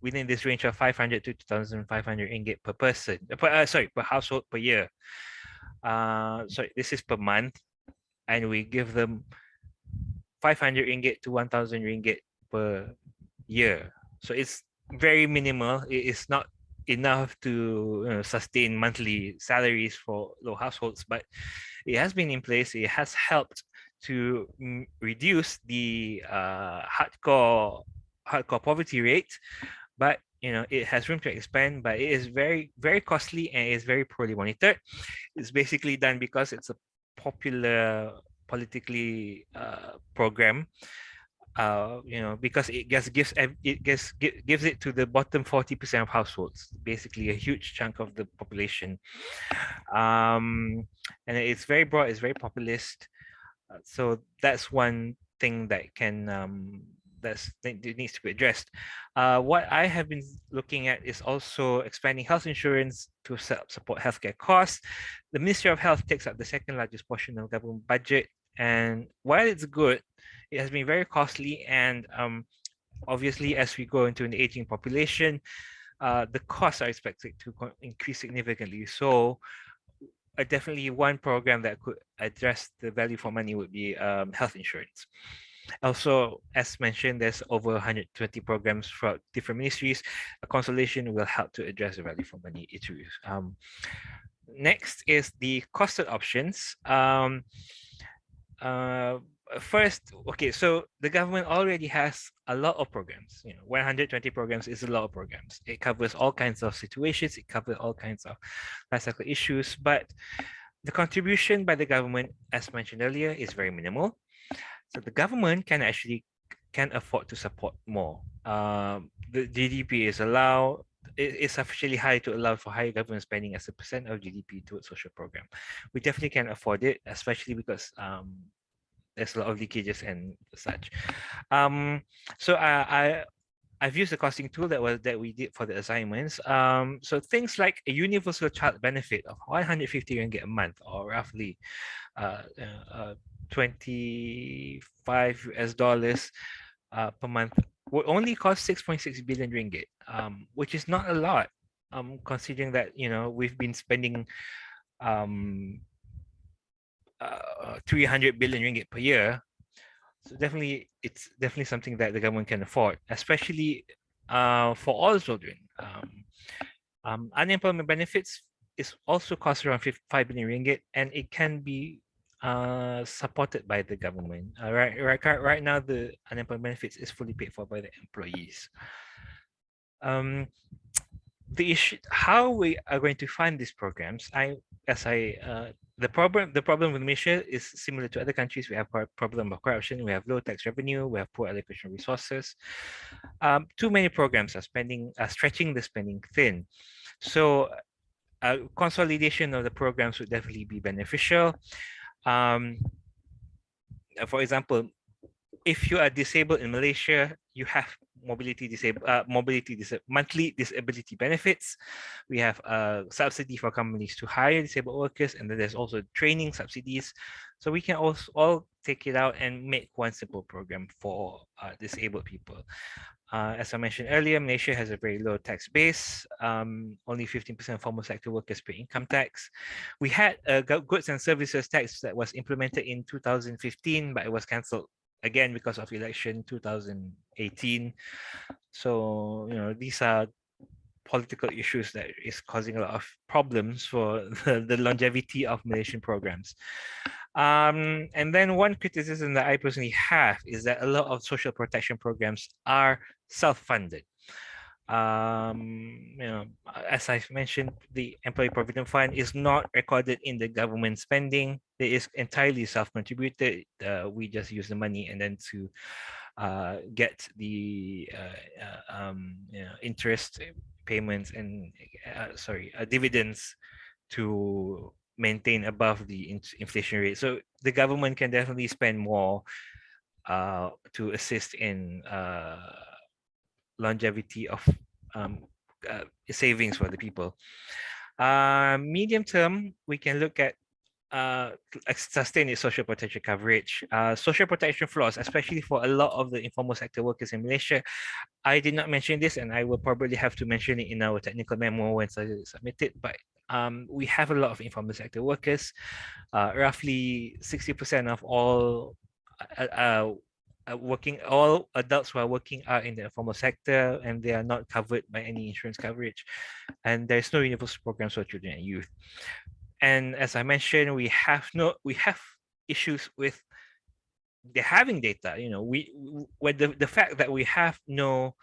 within this range of 500 to 2,500 ringgit per person. Per household per year. Sorry, this is per month, and we give them 500 ringgit to 1,000 ringgit per year. So it's very minimal. It is not enough to sustain monthly salaries for low households, but it has been in place. It has helped to reduce the hardcore poverty rate, but it has room to expand. But it is very, very costly and is very poorly monitored. It's basically done because it's a popular politically program. Because it gives it to the bottom 40% of households, basically a huge chunk of the population. And it's very broad, it's very populist. So that's one thing that needs to be addressed. What I have been looking at is also expanding health insurance to support healthcare costs. The Ministry of Health takes up the second largest portion of government budget, and while it's good, it has been very costly. And obviously, as we go into an aging population, the costs are expected to increase significantly. So definitely one program that could address the value for money would be health insurance. Also, as mentioned, there's over 120 programs for different ministries. A consolation will help to address the value for money issues. Next is the costed options. First, okay, so the government already has a lot of programs. 120 programs is a lot of programs. It covers all kinds of situations. It covers all kinds of life cycle issues. But the contribution by the government, as mentioned earlier, is very minimal. So the government can afford to support more. The GDP is sufficiently high to allow for higher government spending as a percent of GDP towards social program. We definitely can afford it, especially because there's a lot of leakages and such. So I've used the costing tool that we did for the assignments. So things like a universal child benefit of 150 ringgit a month, or roughly 25 US dollars per month, would only cost 6.6 billion ringgit, which is not a lot, considering that we've been spending 300 billion ringgit per year. So it's definitely something that the government can afford, especially for all children. Unemployment benefits is also cost around 5 billion ringgit, and it can be supported by the government. Right now, the unemployment benefits is fully paid for by the employees. The issue, how we are going to fund these programs, the problem with Malaysia is similar to other countries. We have a problem of corruption, we have low tax revenue, we have poor allocation resources. Too many programs are stretching the spending thin. So consolidation of the programs would definitely be beneficial. For example, if you are disabled in Malaysia, you have monthly disability benefits. We have a subsidy for companies to hire disabled workers, and then there's also training subsidies. So we can also all take it out and make one simple program for disabled people. As I mentioned earlier, Malaysia has a very low tax base. Only 15% formal sector workers pay income tax. We had a goods and services tax that was implemented in 2015, but it was cancelled again because of election 2018. So these are political issues that is causing a lot of problems for the longevity of Malaysian programs. And then one criticism that I personally have is that a lot of social protection programs are self-funded. As I've mentioned, the Employee Provident Fund is not recorded in the government spending. It is entirely self-contributed. We just use the money and then to get the interest payments and dividends to maintain above the inflation rate. So the government can definitely spend more to assist in longevity of savings for the people. Medium term, we can look at sustain its social protection coverage. Social protection flaws, especially for a lot of the informal sector workers in Malaysia. I did not mention this, and I will probably have to mention it in our technical memo once I submit it, but we have a lot of informal sector workers. Roughly 60% of all all adults who are working are in the informal sector, and they are not covered by any insurance coverage. And there's no universal programs for children and youth. And as I mentioned, we have issues with the having data. With the fact that we have no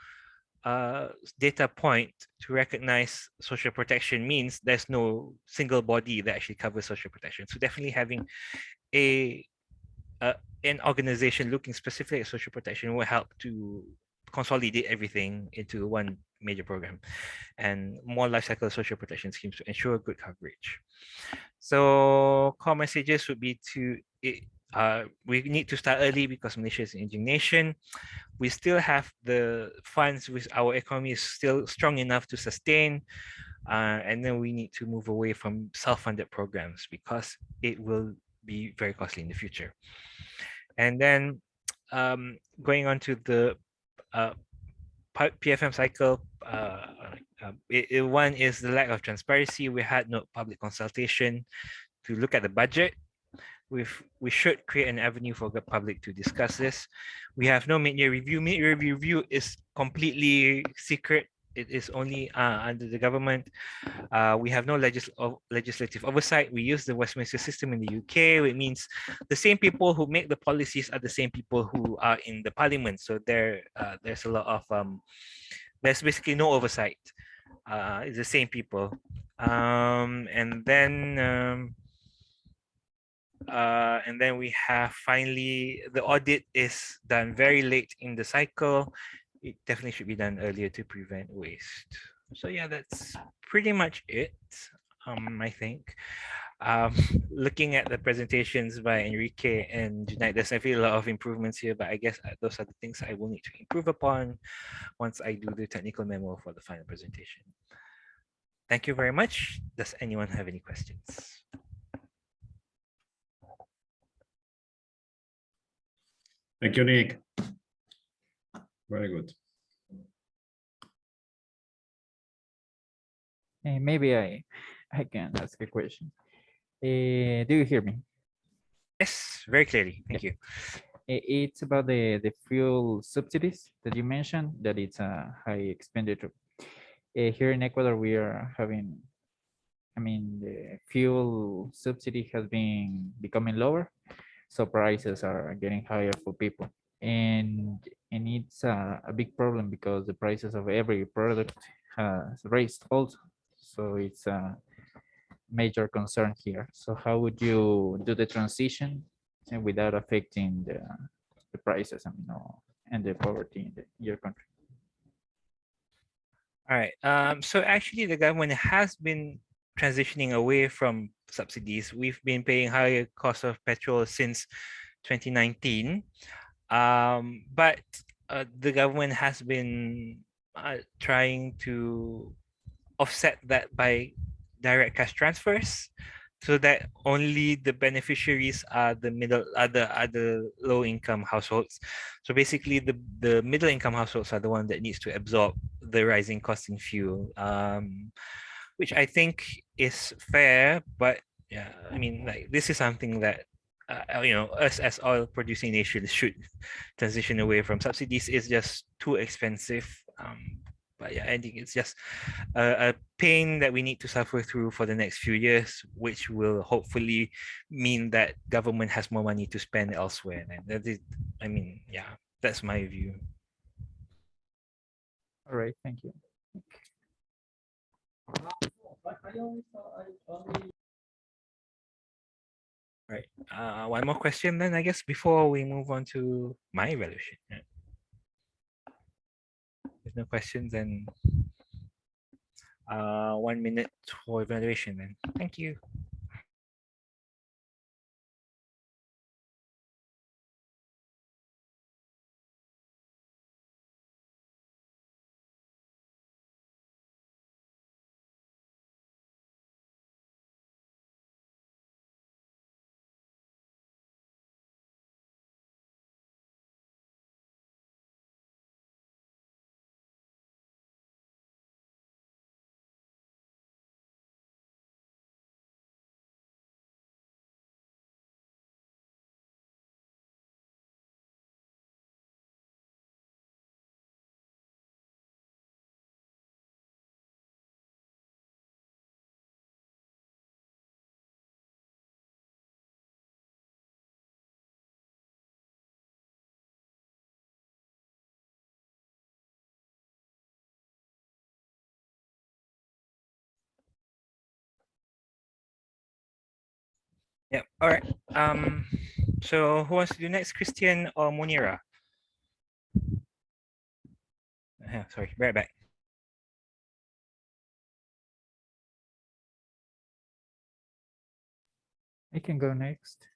data point to recognize social protection means there's no single body that actually covers social protection. So definitely having a an organization looking specifically at social protection will help to consolidate everything into one major program and more life cycle social protection schemes to ensure good coverage. So core messages would be we need to start early because Malaysia is an aging nation. We still have the funds, with our economy is still strong enough to sustain. And then we need to move away from self-funded programs because it will be very costly in the future. And then going on to the PFM cycle, one is the lack of transparency. We had no public consultation to look at the budget. We should create an avenue for the public to discuss this. We have no mid-year review. Mid-year review is completely secret. It is only under the government. We have no legislative oversight. We use the Westminster system in the UK, which means the same people who make the policies are the same people who are in the parliament. So there's a lot of there's basically no oversight. It's the same people. And then we have finally the audit is done very late in the cycle. It definitely should be done earlier to prevent waste. So yeah, that's pretty much it. I think. Looking at the presentations by Enrique and Junaid, there's definitely a lot of improvements here, but I guess those are the things I will need to improve upon once I do the technical memo for the final presentation. Thank you very much. Does anyone have any questions? Thank you, Nick. Very good. Maybe I can ask a question. Do you hear me? Yes, very clearly. Thank you. It's about the fuel subsidies that you mentioned, that it's a high expenditure. Here in Ecuador, we are having, the fuel subsidy has been becoming lower, so prices are getting higher for people. And it's a big problem because the prices of every product has raised also. So it's a major concern here. So how would you do the transition and without affecting the prices and the poverty in your country? All right. So actually, the government has been transitioning away from subsidies. We've been paying higher cost of petrol since 2019, but the government has been trying to offset that by direct cash transfers, so that only the beneficiaries are the low income households. So basically the middle income households are the one that needs to absorb the rising cost in fuel, which I think is fair. But yeah, like this is something that us as oil producing nations should transition away from. Subsidies is just too expensive. But yeah, I think it's just a pain that we need to suffer through for the next few years, which will hopefully mean that government has more money to spend elsewhere. And that is, yeah, that's my view. All right, thank you. Right. One more question then, I guess, before we move on to my evaluation. Yeah. There's no questions, then 1 minute for evaluation then. Thank you. Yeah. All right. So who wants to do next, Christian or Munira? Sorry, right back. I can go next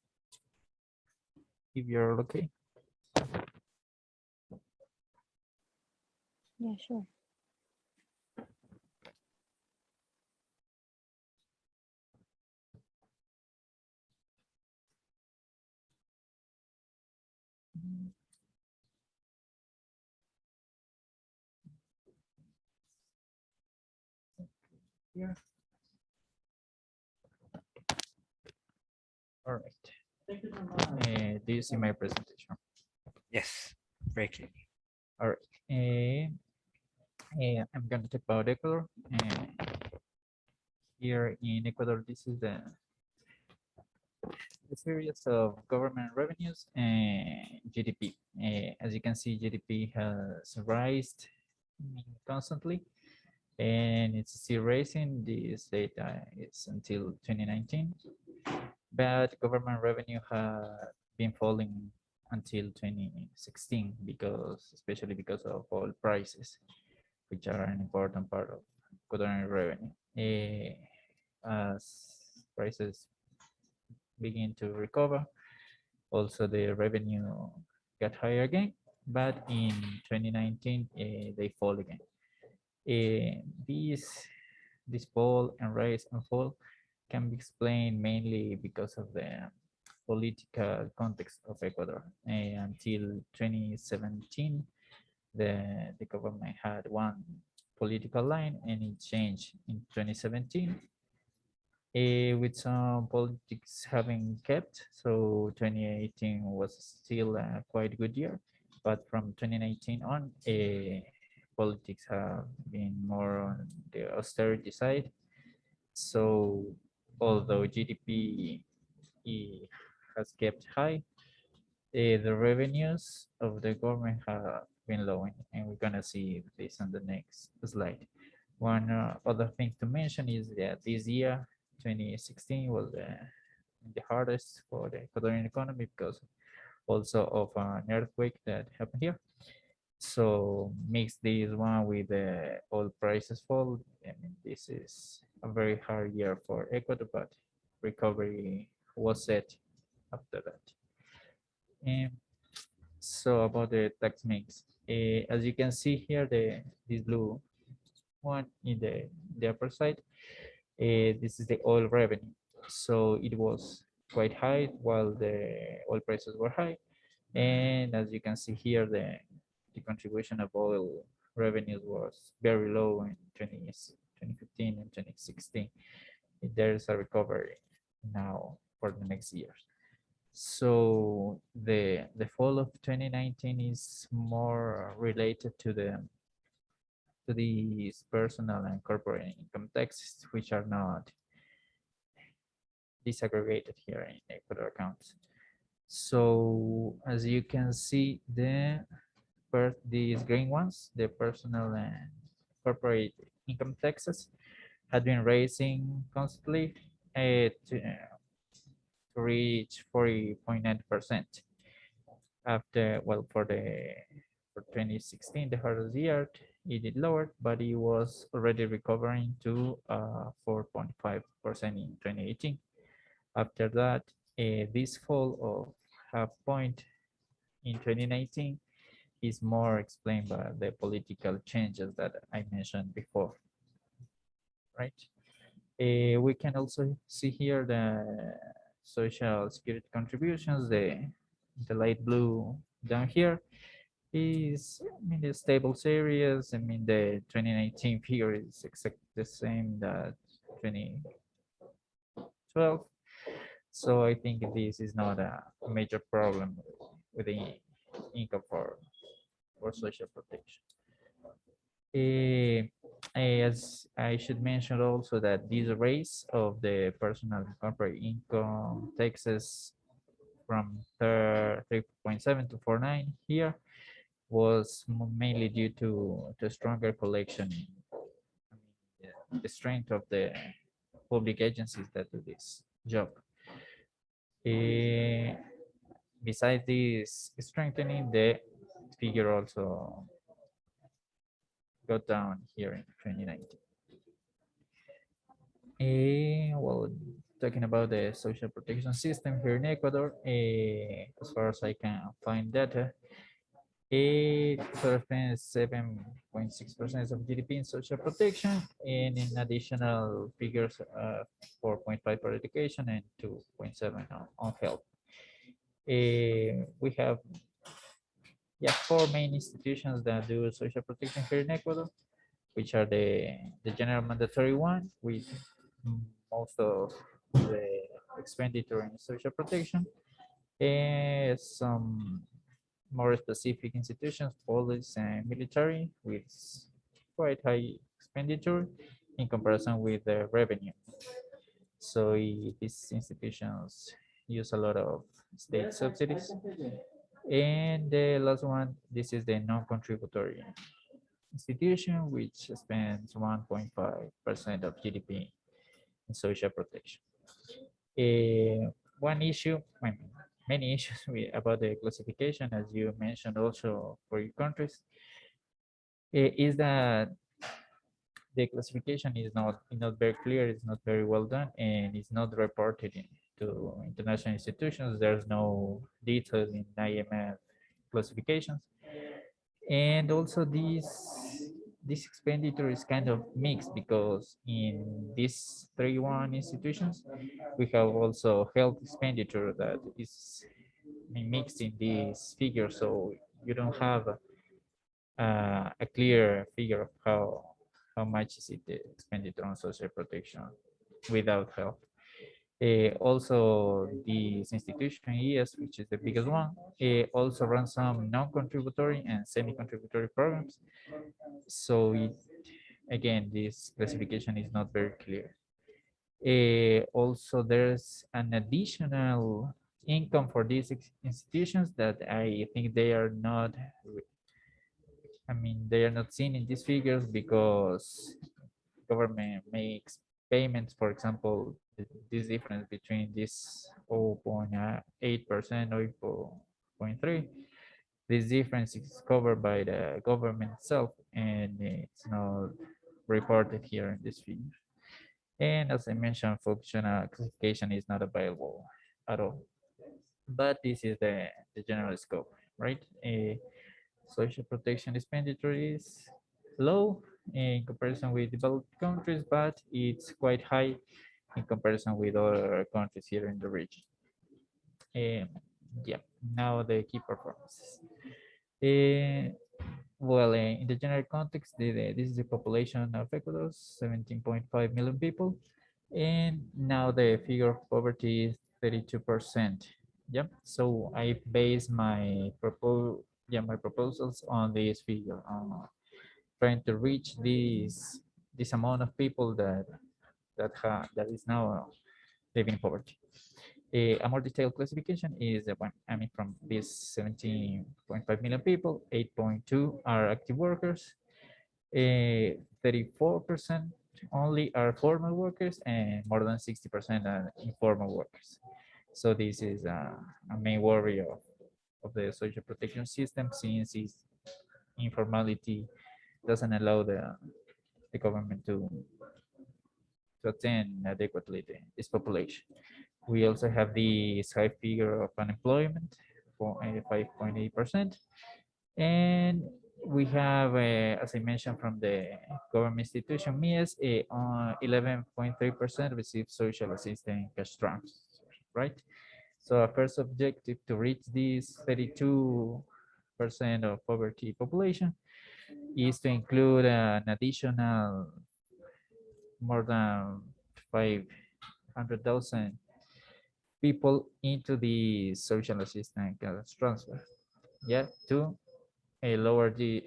if you're okay. Yeah, sure. Yeah. All right. Do you see my presentation? Yes, very clear. All right. I'm going to talk about Ecuador. Here in Ecuador, this is the series of government revenues and GDP. As you can see, GDP has risen constantly, and it's still rising. This data is until 2019, but government revenue had been falling until 2016 especially because of oil prices, which are an important part of Ecuadorian revenue. As prices begin to recover, also the revenue got higher again, but in 2019 they fall again. This fall and rise and fall can be explained mainly because of the political context of Ecuador. Until 2017, the government had one political line, and it changed in 2017 with some politics having kept. So 2018 was still a quite good year, but from 2019 on, politics have been more on the austerity side. So although GDP has kept high, the revenues of the government have been low, and we're gonna see this on the next slide. One other thing to mention is that this year, 2016, was the hardest for the Ecuadorian economy because also of an earthquake that happened here. So mix this one with the oil prices fall. I mean, this is a very hard year for Ecuador, but recovery was set after that. And so about the tax mix, as you can see here, this blue one in the upper side, this is the oil revenue. So it was quite high while the oil prices were high. And as you can see here, the contribution of oil revenues was very low in 2015 and 2016. There is a recovery now for the next years. So the fall of 2019 is more related to these personal and corporate income taxes, which are not disaggregated here in Ecuador accounts. So as you can see, these green ones, the personal and corporate income taxes, had been raising constantly to reach 40.9% after, well, for 2016, the hardest year, it did lower, but it was already recovering to 4.5% in 2018. After that, this fall of half point in 2019 is more explained by the political changes that I mentioned before, right? We can also see here the social security contributions, the light blue down here is, I mean, the stable areas. I mean, the 2019 figure is exactly the same that 2012. So I think this is not a major problem with the income for social protection. As I should mention also that this raise of the personal and corporate income taxes from 3.7 to 4.9 here was mainly due to stronger collection, the strength of the public agencies that do this job. Besides this strengthening, the figure also got down here in 2019. Well, talking about the social protection system here in Ecuador, as far as I can find data, it spends 7.6% of GDP in social protection, and in additional figures, 4.5 for education and 2.7 on health. We have four main institutions that do social protection here in Ecuador, which are the general mandatory one with most of the expenditure in social protection, and some more specific institutions, police and military, with quite high expenditure in comparison with the revenue. So these institutions use a lot of state subsidies. And the last one, this is the non-contributory institution, which spends 1.5% of GDP in social protection. One issue, many issues about the classification, as you mentioned also for your countries, is that the classification is not very clear, it's not very well done, and it's not reported to international institutions. There's no detail in IMF classifications. And also this expenditure is kind of mixed, because in these 3 institutions, we have also health expenditure that is mixed in this figure. So you don't have a clear figure of how much is it the expenditure on social protection without health. Also, this institution, ES, which is the biggest one, also runs some non-contributory and semi-contributory programs. So again, this classification is not very clear. Also, there's an additional income for these institutions that I think they are not, they are not seen in these figures, because government makes payments. For example, this difference between this 0.8% or 0.3, this difference is covered by the government itself, and it's not reported here in this figure. And as I mentioned, functional classification is not available at all. But this is the general scope, right? Social protection expenditure is low in comparison with developed countries, but it's quite high in comparison with other countries here in the region. Yeah, now the key performances. Well, in the general context, this is the population of Ecuador, 17.5 million people. And now the figure of poverty is 32%. Yeah, so I base my proposals on this figure, trying to reach this amount of people that is now living in poverty. A more detailed classification is the one, from these 17.5 million people, 8.2 are active workers, 34% only are formal workers, and more than 60% are informal workers. So this is a main worry of the social protection system, since its informality doesn't allow the government to attend adequately this population. We also have the high figure of unemployment for 5.8%. And we have, as I mentioned, from the government institution, MIES, 11.3% receive social assistance cash transfers, right? So our first objective to reach this 32% of poverty population is to include an additional more than 500,000 people into the social assistance cash transfer. Yeah, to lower the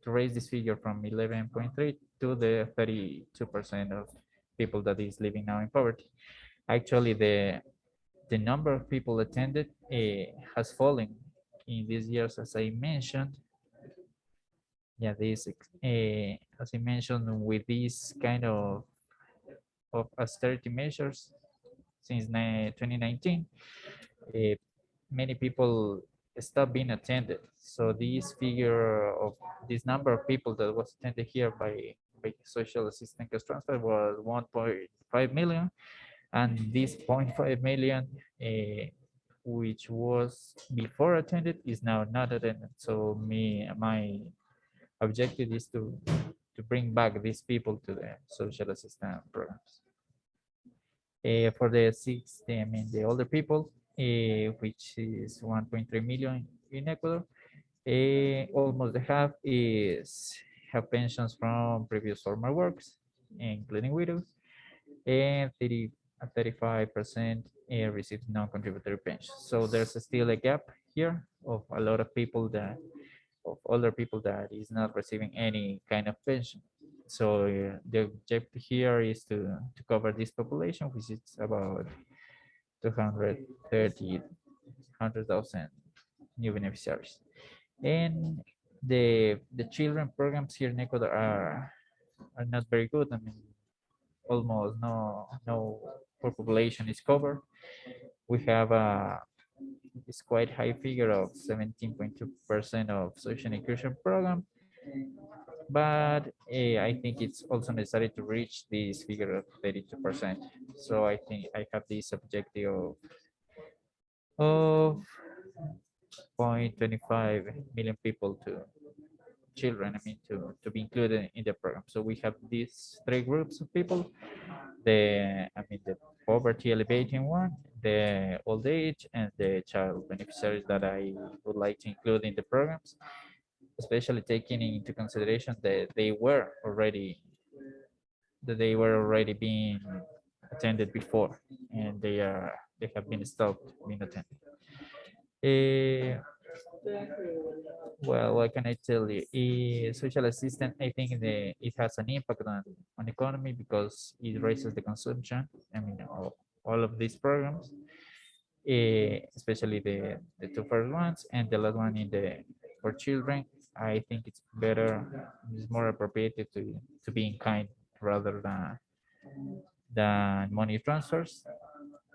to raise this figure from 11.3 to the 32% of people that is living now in poverty. Actually, the number of people attended has fallen in these years, as I mentioned. Yeah, this as I mentioned, with these kind of austerity measures, since 2019, many people stopped being attended. So this figure of this number of people that was attended here by social assistance cost transfer was 1.5 million, and this 0.5 million, which was before attended, is now not attended. So my objective is to bring back these people to the social assistance programs. For the I mean the older people, which is 1.3 million in Ecuador, almost the half is have pensions from previous former works, including widows, and 35% receive non-contributory pensions. So there's still a gap here of a lot of people that of older people that is not receiving any kind of pension. So the objective here is to cover this population, which is about 100,000 new beneficiaries. And the children programs here in Ecuador are not very good. I mean, almost no poor population is covered. We have a it's quite high figure of 17.2% of social inclusion program, but I think it's also necessary to reach this figure of 32%. So I think I have this objective of 0.25 million people to children, I mean, to be included in the program. So we have these three groups of people, the poverty alleviating one, the old age, and the child beneficiaries that I would like to include in the programs, especially taking into consideration that they were already being attended before, and they have been stopped being attended. Well, what can I tell you? Social assistance, I think it has an impact on economy because it raises the consumption. I mean, all of these programs, especially the two first ones and the last one for children. I think it's more appropriate to be in kind rather than money transfers.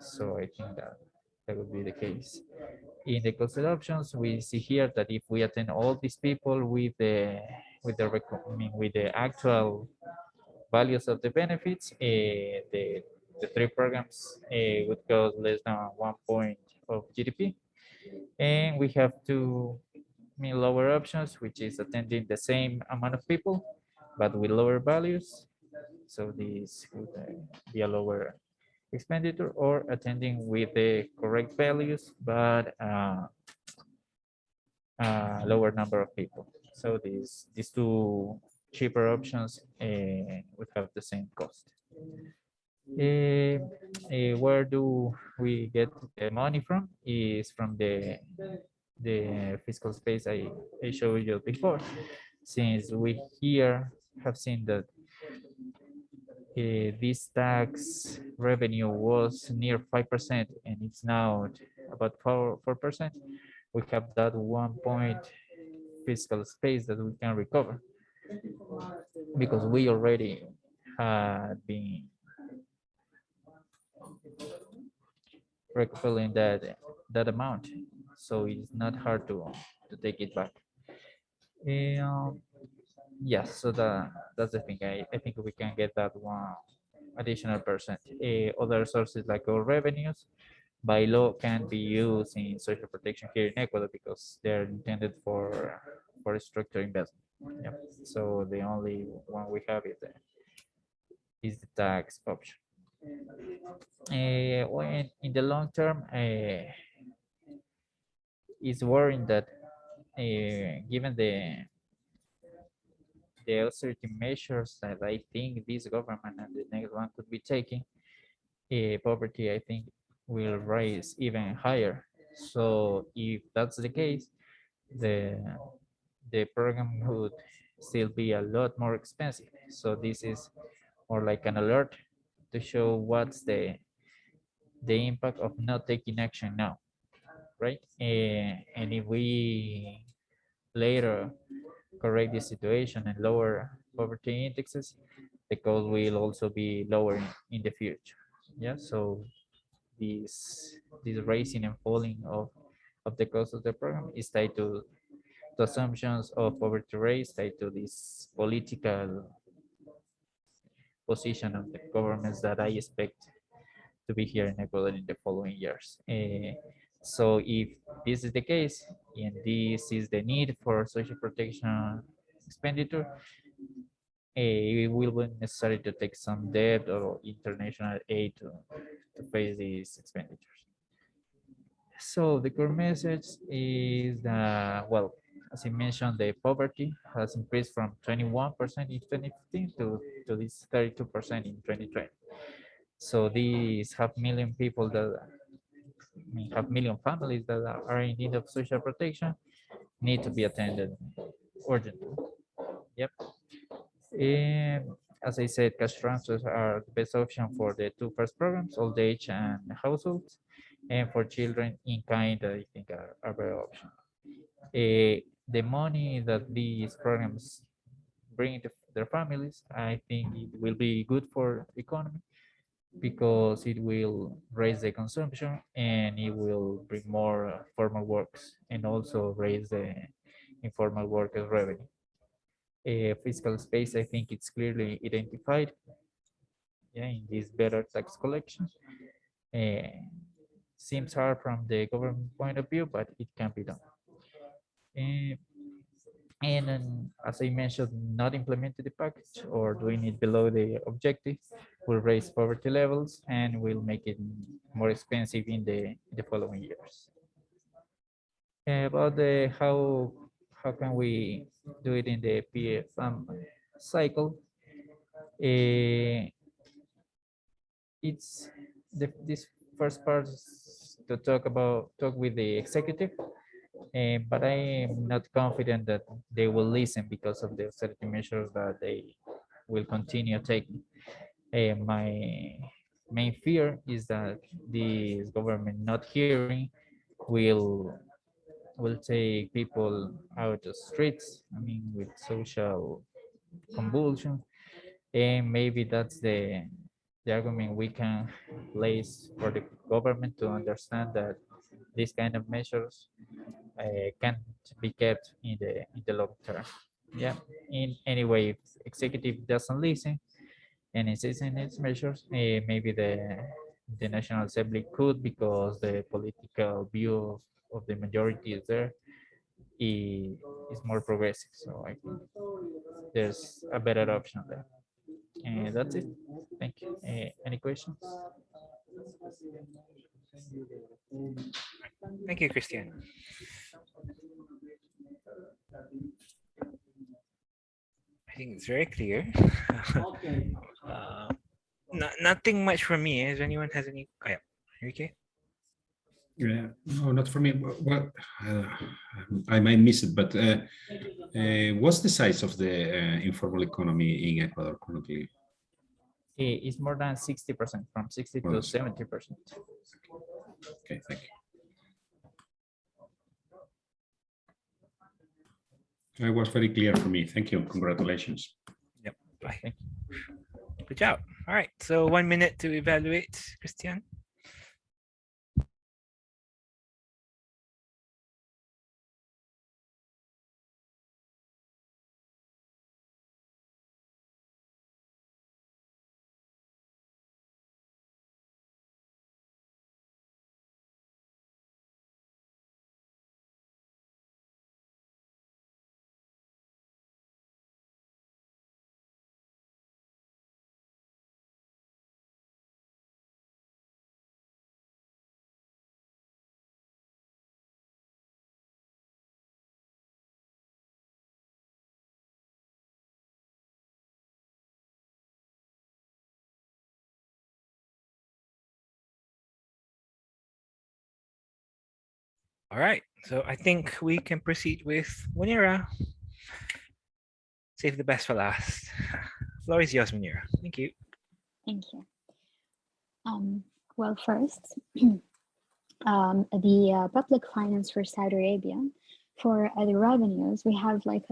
So I think that would be the case. In the costed options, we see here that if we attend all these people with the actual values of the benefits, the three programs would cost less than 1 point of GDP. And we have two lower options, which is attending the same amount of people, but with lower values. So this would be a lower expenditure, or attending with the correct values, but lower number of people. So these two cheaper options would have the same cost. Where do we get the money from? Is from the fiscal space I showed you before. Since we here have seen that this tax revenue was near 5% and it's now about 4%, we have that 1 point fiscal space that we can recover because we already had been recovering that amount, so it's not hard to take it back. Yes, so that's the thing. I think we can get that one additional percent. Other sources like our revenues by law can be used in social protection here in Ecuador because they're intended for structured investment. Yeah. So the only one we have is the tax option. When in the long term, it's worrying that given the austerity measures that I think this government and the next one could be taking, poverty, I think, will rise even higher. So if that's the case, the program would still be a lot more expensive. So this is more like an alert to show what's the impact of not taking action now, right? And if we later correct the situation and lower poverty indexes, the cost will also be lower in the future. Yeah, so this rising and falling of the cost of the program is tied to the assumptions of poverty rates, tied to this political position of the governments that I expect to be here in Ecuador in the following years. So if this is the case, and this is the need for social protection expenditure, it will be necessary to take some debt or international aid to face these expenditures. So the core message is that, well, as I mentioned, the poverty has increased from 21% in 2015 to this 32% in 2020. So these half million people that, I mean, half million families that are in need of social protection need to be attended urgently. Yep. And as I said, cash transfers are the best option for the two first programs, old age and households, and for children in kind, I think are very optional. The money that these programs bring to their families, I think it will be good for the economy because it will raise the consumption and it will bring more formal works and also raise the informal workers revenue. Fiscal space, I think it's clearly identified, yeah, in this better tax collection. Seems hard from the government point of view, but it can be done. And as I mentioned, not implementing the package or doing it below the objective will raise poverty levels and will make it more expensive in the following years. About the how can we do it in the PFM cycle? It's this first part is to talk with the executive, but I am not confident that they will listen because of the austerity measures that they will continue taking. My main fear is that this government not hearing will take people out of streets, I mean, with social convulsion, and maybe that's the argument we can place for the government to understand that these kind of measures can't be kept in the long term. Yeah. In any way, if executive doesn't listen and insists in its measures, maybe the National Assembly could, because the political view of the majority is there, is more progressive. So I think there's a better option there. And that's it. Thank you. Any questions? Thank you, Christian. I think it's very clear. Nothing much from me. If anyone has any, oh, yeah, Enrique? Yeah, no, not for me. Well, I might miss it, but what's the size of the informal economy in Ecuador currently? It's more than 60%, from 60 to 70%. Okay, thank you. It was very clear for me. Thank you. Congratulations. Yep. Bye. Thank you. Good job. All right. So 1 minute to evaluate, Christian. All right, so I think we can proceed with Munira. Save the best for last. Floor is yours, Munira. Thank you. Thank you. Well, first, the public finance for Saudi Arabia, for the revenues, we have like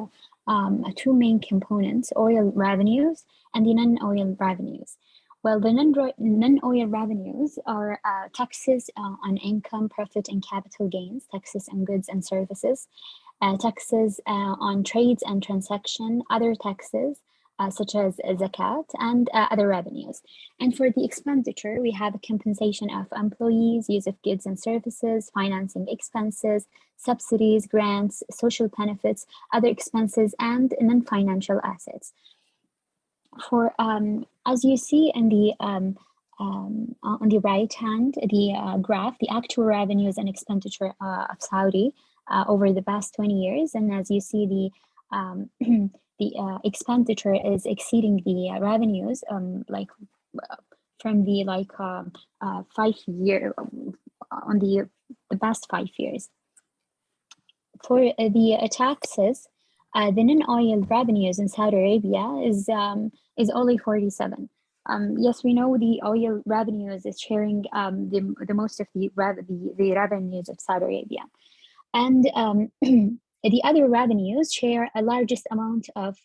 two main components: oil revenues and the non-oil revenues. Well, the non-oil revenues are taxes on income, profit, and capital gains, taxes on goods and services, taxes on trades and transaction, other taxes such as zakat, and other revenues. And for the expenditure, we have a compensation of employees, use of goods and services, financing expenses, subsidies, grants, social benefits, other expenses, and non-financial assets. For as you see in the on the right hand, the graph, the actual revenues and expenditure of Saudi over the past 20 years, and as you see, the the expenditure is exceeding the revenues, like from the 5 year on the past 5 years. For the taxes, the non-oil revenues in Saudi Arabia is only 47. Yes, we know the oil revenues is sharing the most of the revenues of Saudi Arabia, and the other revenues share a largest amount of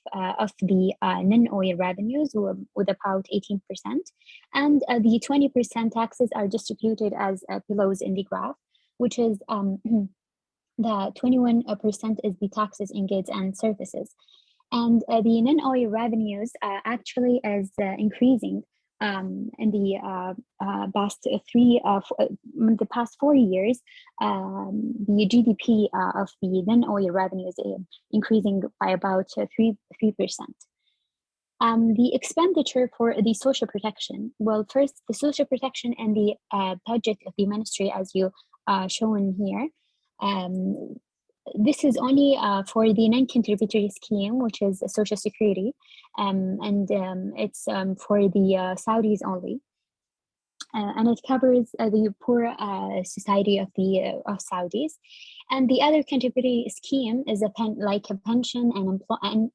the non-oil revenues with about 18%, and the 20% taxes are distributed as below in the graph, which is the 21% is the taxes in goods and services. And the non-oil revenues actually is increasing in the past 4 years. The GDP of the non-oil revenues is increasing by about 3%. The expenditure for the social protection. Well, first, the social protection and the budget of the ministry, as you shown here. This is only for the non-contributory scheme, which is Social Security, and it's for the Saudis only, and it covers the poor society of the Saudis. And the other contributory scheme is a pension and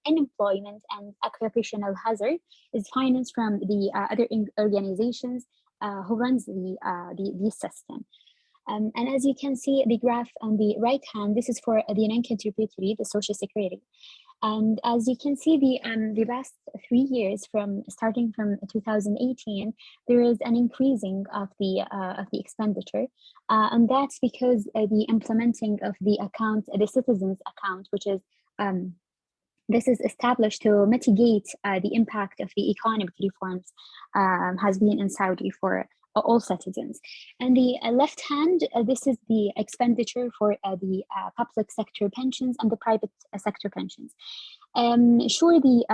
unemployment and occupational hazard is financed from the other organizations who runs the system. And as you can see, the graph on the right hand, this is for the non-contributory, the Social Security. And as you can see, the past 3 years, starting from 2018, there is an increasing of the expenditure, and that's because the implementing of the account, the citizens account, which is this is established to mitigate the impact of the economic reforms, has been in Saudi for all citizens. And the left hand, this is the expenditure for the public sector pensions and the private sector pensions. Sure, the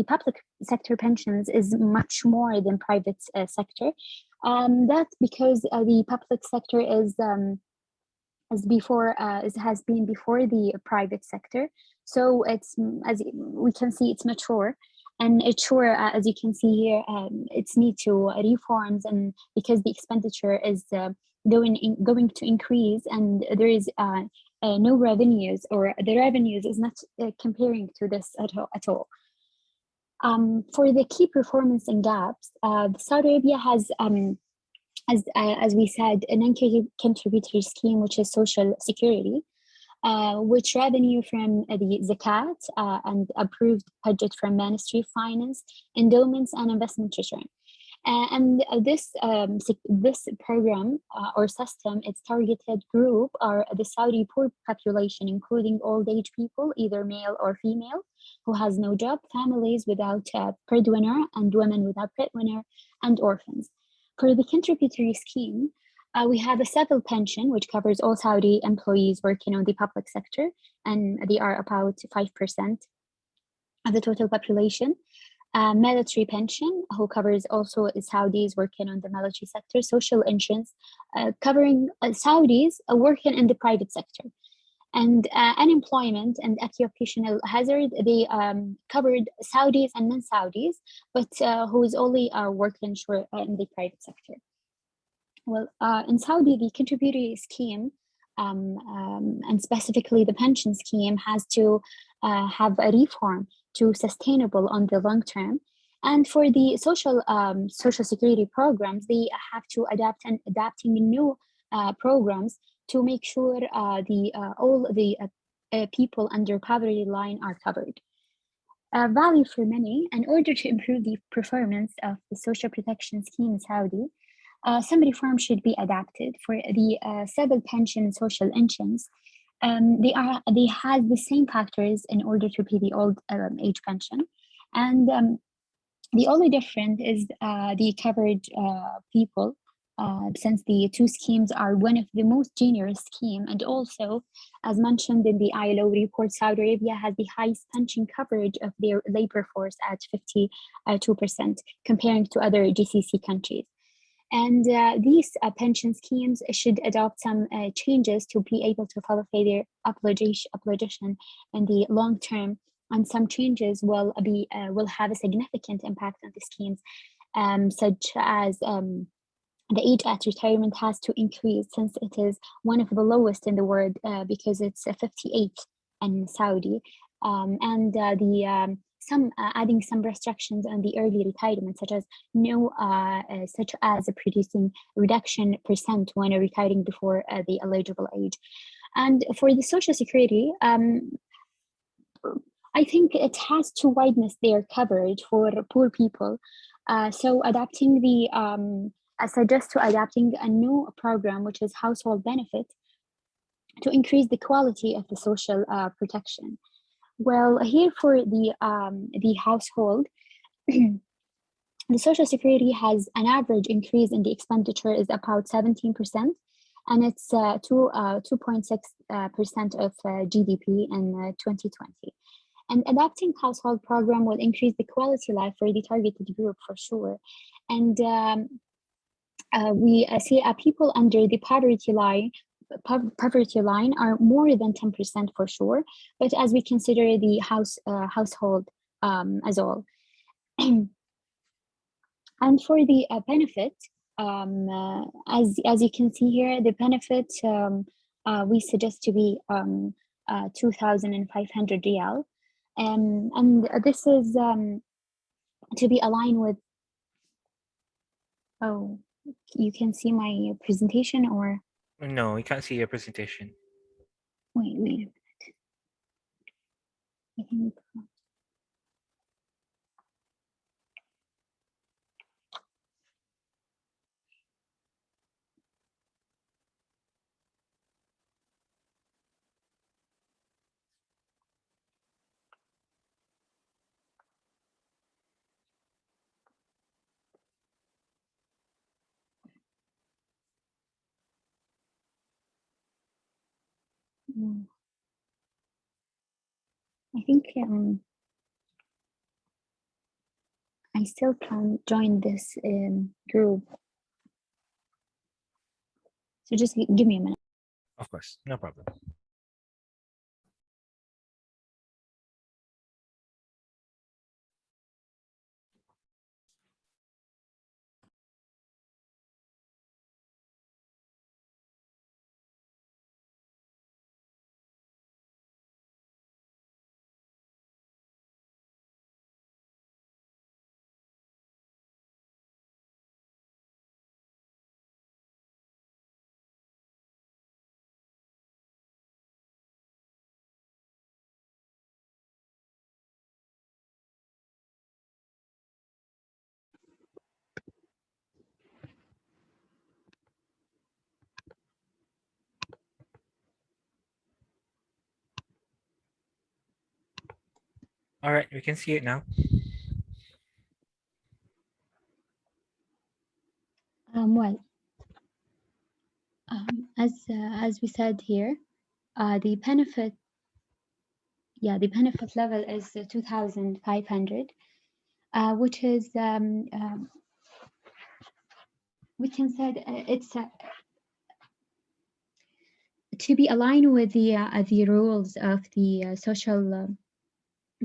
public sector pensions is much more than private sector. That's because the public sector has been before the private sector. So it's, as we can see, it's mature. And it's sure, as you can see here, it's need to reforms, and because the expenditure is going to increase, and there is no revenues, or the revenues is not comparing to this at all. For the key performance and gaps, Saudi Arabia has, as we said, a non-contributory scheme, which is Social Security, which revenue from the zakat and approved budget from Ministry of Finance, endowments, and investment return. And this program or system, its targeted group are the Saudi poor population, including old age people, either male or female, who has no job, families without a breadwinner, and women without breadwinner, and orphans. For the contributory scheme, we have a civil pension, which covers all Saudi employees working on the public sector, and they are about 5% of the total population. Military pension, who covers also Saudis working on the military sector. Social insurance, covering Saudis working in the private sector. And unemployment and occupational hazard, they covered Saudis and non-Saudis, but who is only working in the private sector. Well, in Saudi, the contributory scheme, and specifically the pension scheme, has to have a reform to sustainable on the long term. And for the social security programs, they have to adapting new programs to make sure all the people under poverty line are covered. value for money. In order to improve the performance of the social protection scheme in Saudi, some reforms should be adapted for the civil pension and social engines. They have the same factors in order to pay the old age pension, and the only difference is the covered people. Since the two schemes are one of the most generous scheme, and also, as mentioned in the ILO report, Saudi Arabia has the highest pension coverage of their labor force at 52%, comparing to other GCC countries. And these pension schemes should adopt some changes to be able to fulfill their obligation in the long term. And some changes will have a significant impact on the schemes, such as the age at retirement has to increase, since it is one of the lowest in the world, because it's 58 in Saudi, and adding some restrictions on the early retirement, such as producing reduction percent when retiring before the eligible age. And for the Social Security, I think it has to widen their coverage for poor people. So I suggest adapting a new program, which is household benefit, to increase the quality of the social protection. Well, here for the household, the Social Security has an average increase in the expenditure is about 17%, and it's 2.6% of GDP in 2020. And adapting household program will increase the quality of life for the targeted group for sure. And we see people under the poverty line are more than 10% for sure, but as we consider the household as all. And for the benefit, as you can see here, the benefit we suggest to be 2,500 riyal, and this is to be aligned with. Oh, you can see my presentation, or No, we can't see your presentation. wait a minute. I think. I think I still can't join this group. So just give me a minute. Of course, no problem. All right, we can see it now. Well, as we said here, the benefit level is 2,500, which is we can say it's to be aligned with the rules of the social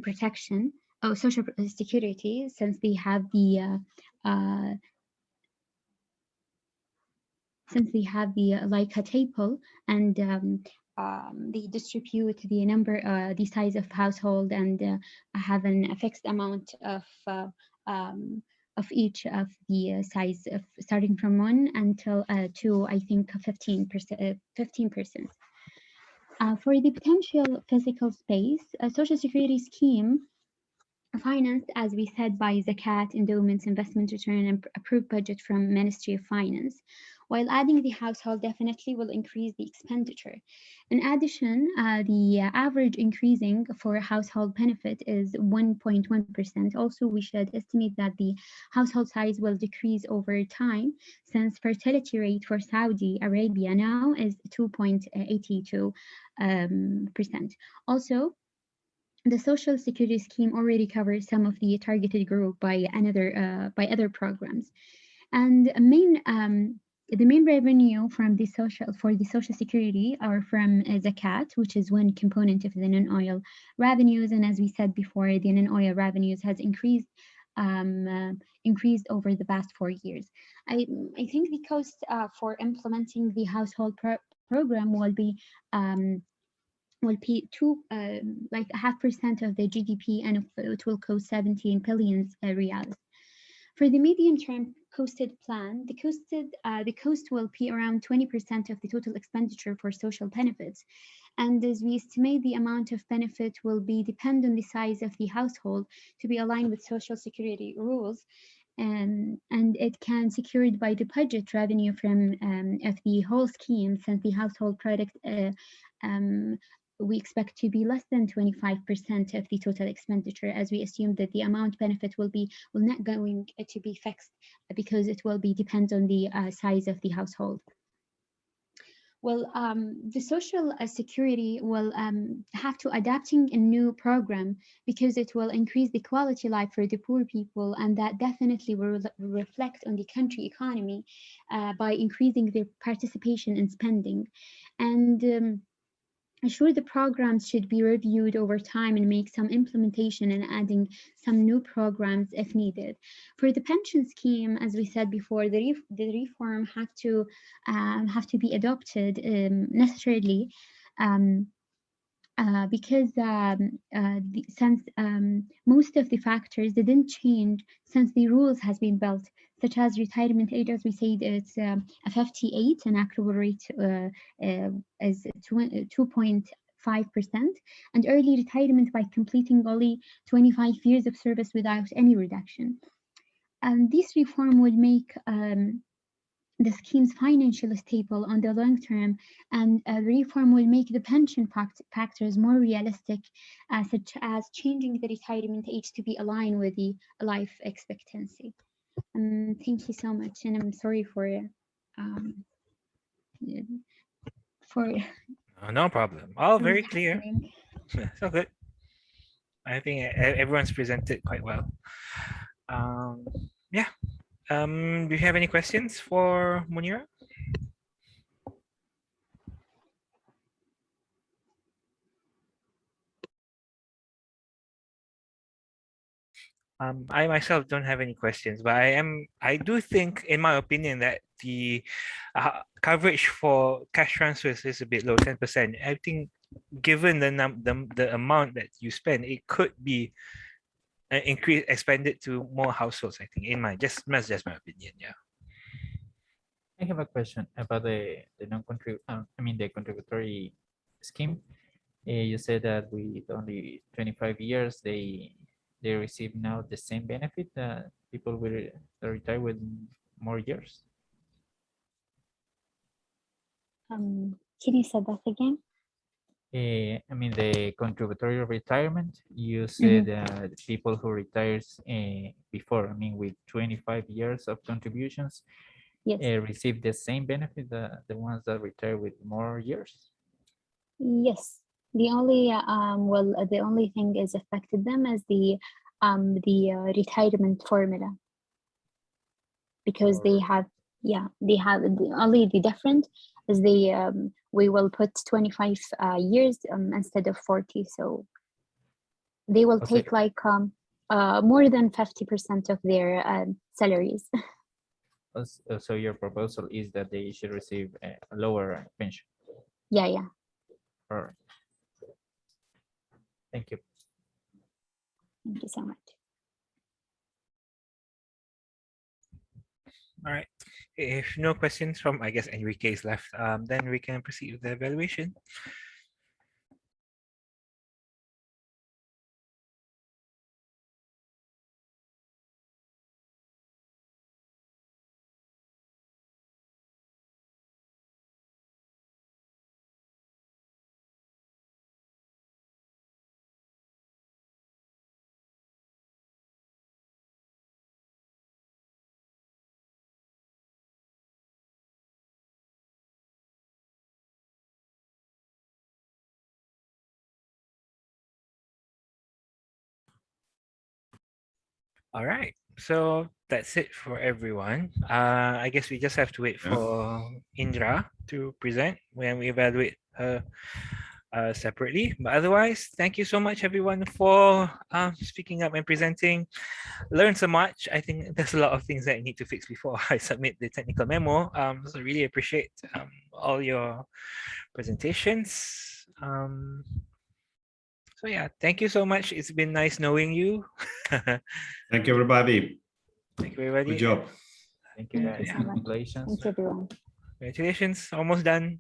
protection or social security, since they have the like a table, and they distribute the number, the size of household, and have a fixed amount of each of the size, of starting from 1 until to, I think, 15%. For the potential physical space, a social security scheme financed, as we said, by zakat, endowments, investment return, and approved budget from Ministry of Finance. While adding the household definitely will increase the expenditure. In addition, the average increasing for household benefit is 1.1%. Also, we should estimate that the household size will decrease over time, since fertility rate for Saudi Arabia now is 2.82%. Also, the Social Security scheme already covers some of the targeted group by other programs, and the main revenue from the Social Security are from zakat, which is one component of the non-oil revenues, and as we said before, the non-oil revenues has increased over the past 4 years. I think the cost for implementing the household program will be like 0.5% of the GDP, and it will cost 17 billion riyals. For the medium-term costed plan, the cost will be around 20% of the total expenditure for social benefits. And as we estimate, the amount of benefit will be depend on the size of the household to be aligned with Social Security rules. And it can secured by the budget revenue from of the whole scheme, since the household product we expect to be less than 25% of the total expenditure, as we assume that the amount benefit will not going to be fixed, because it will be depend on the size of the household. Well, the Social Security will have to adapting a new program, because it will increase the quality life for the poor people, and that definitely will reflect on the country economy by increasing their participation in spending. And sure, the programs should be reviewed over time and make some implementation and adding some new programs if needed. For the pension scheme, as we said before, the reform have to be adopted necessarily, because since most of the factors didn't change since the rules has been built, such as retirement age, as we said, it's a 58, and actual rate is 2.5%, and early retirement by completing only 25 years of service without any reduction. And this reform would make the scheme's financially stable on the long term, and the reform will make the pension factors more realistic, such as changing the retirement age to be aligned with the life expectancy. Thank you so much, and I'm sorry for No problem. All very clear. So good. I think everyone's presented quite well. Yeah. Do you have any questions for Munira? I myself don't have any questions, but I do think, in my opinion, that the coverage for cash transfers is a bit low, 10%. I think given the amount that you spend, it could be expanded to more households, I think, in my that's just my opinion. Yeah. I have a question about the the contributory scheme. You said that with only 25 years, they receive now the same benefit that people will retire with more years. Can you say that again? I mean, the contributory retirement, you said that people who retires before, I mean, with 25 years of contributions, Yes. Receive the same benefit that the ones that retire with more years? Yes. The only thing is affected them is the retirement formula, because they have only the different is we will put 25 years instead of 40, so they will Okay. take like more than 50% of their salaries. So your proposal is that they should receive a lower pension? Yeah. All right. Thank you. Thank you so much. All right. If no questions from, I guess, Enrique is left, then we can proceed with the evaluation. All right. So that's it for everyone. I guess we just have to wait Yeah. for Indra to present when we evaluate her separately. But otherwise, thank you so much, everyone, for speaking up and presenting. Learned so much. I think there's a lot of things that I need to fix before I submit the technical memo. So really appreciate all your presentations. So yeah, thank you so much. It's been nice knowing you. Thank you, everybody. Thank you, everybody. Good job. Thank you Thank you guys. so much. Congratulations. Thanks everyone. Congratulations, almost done.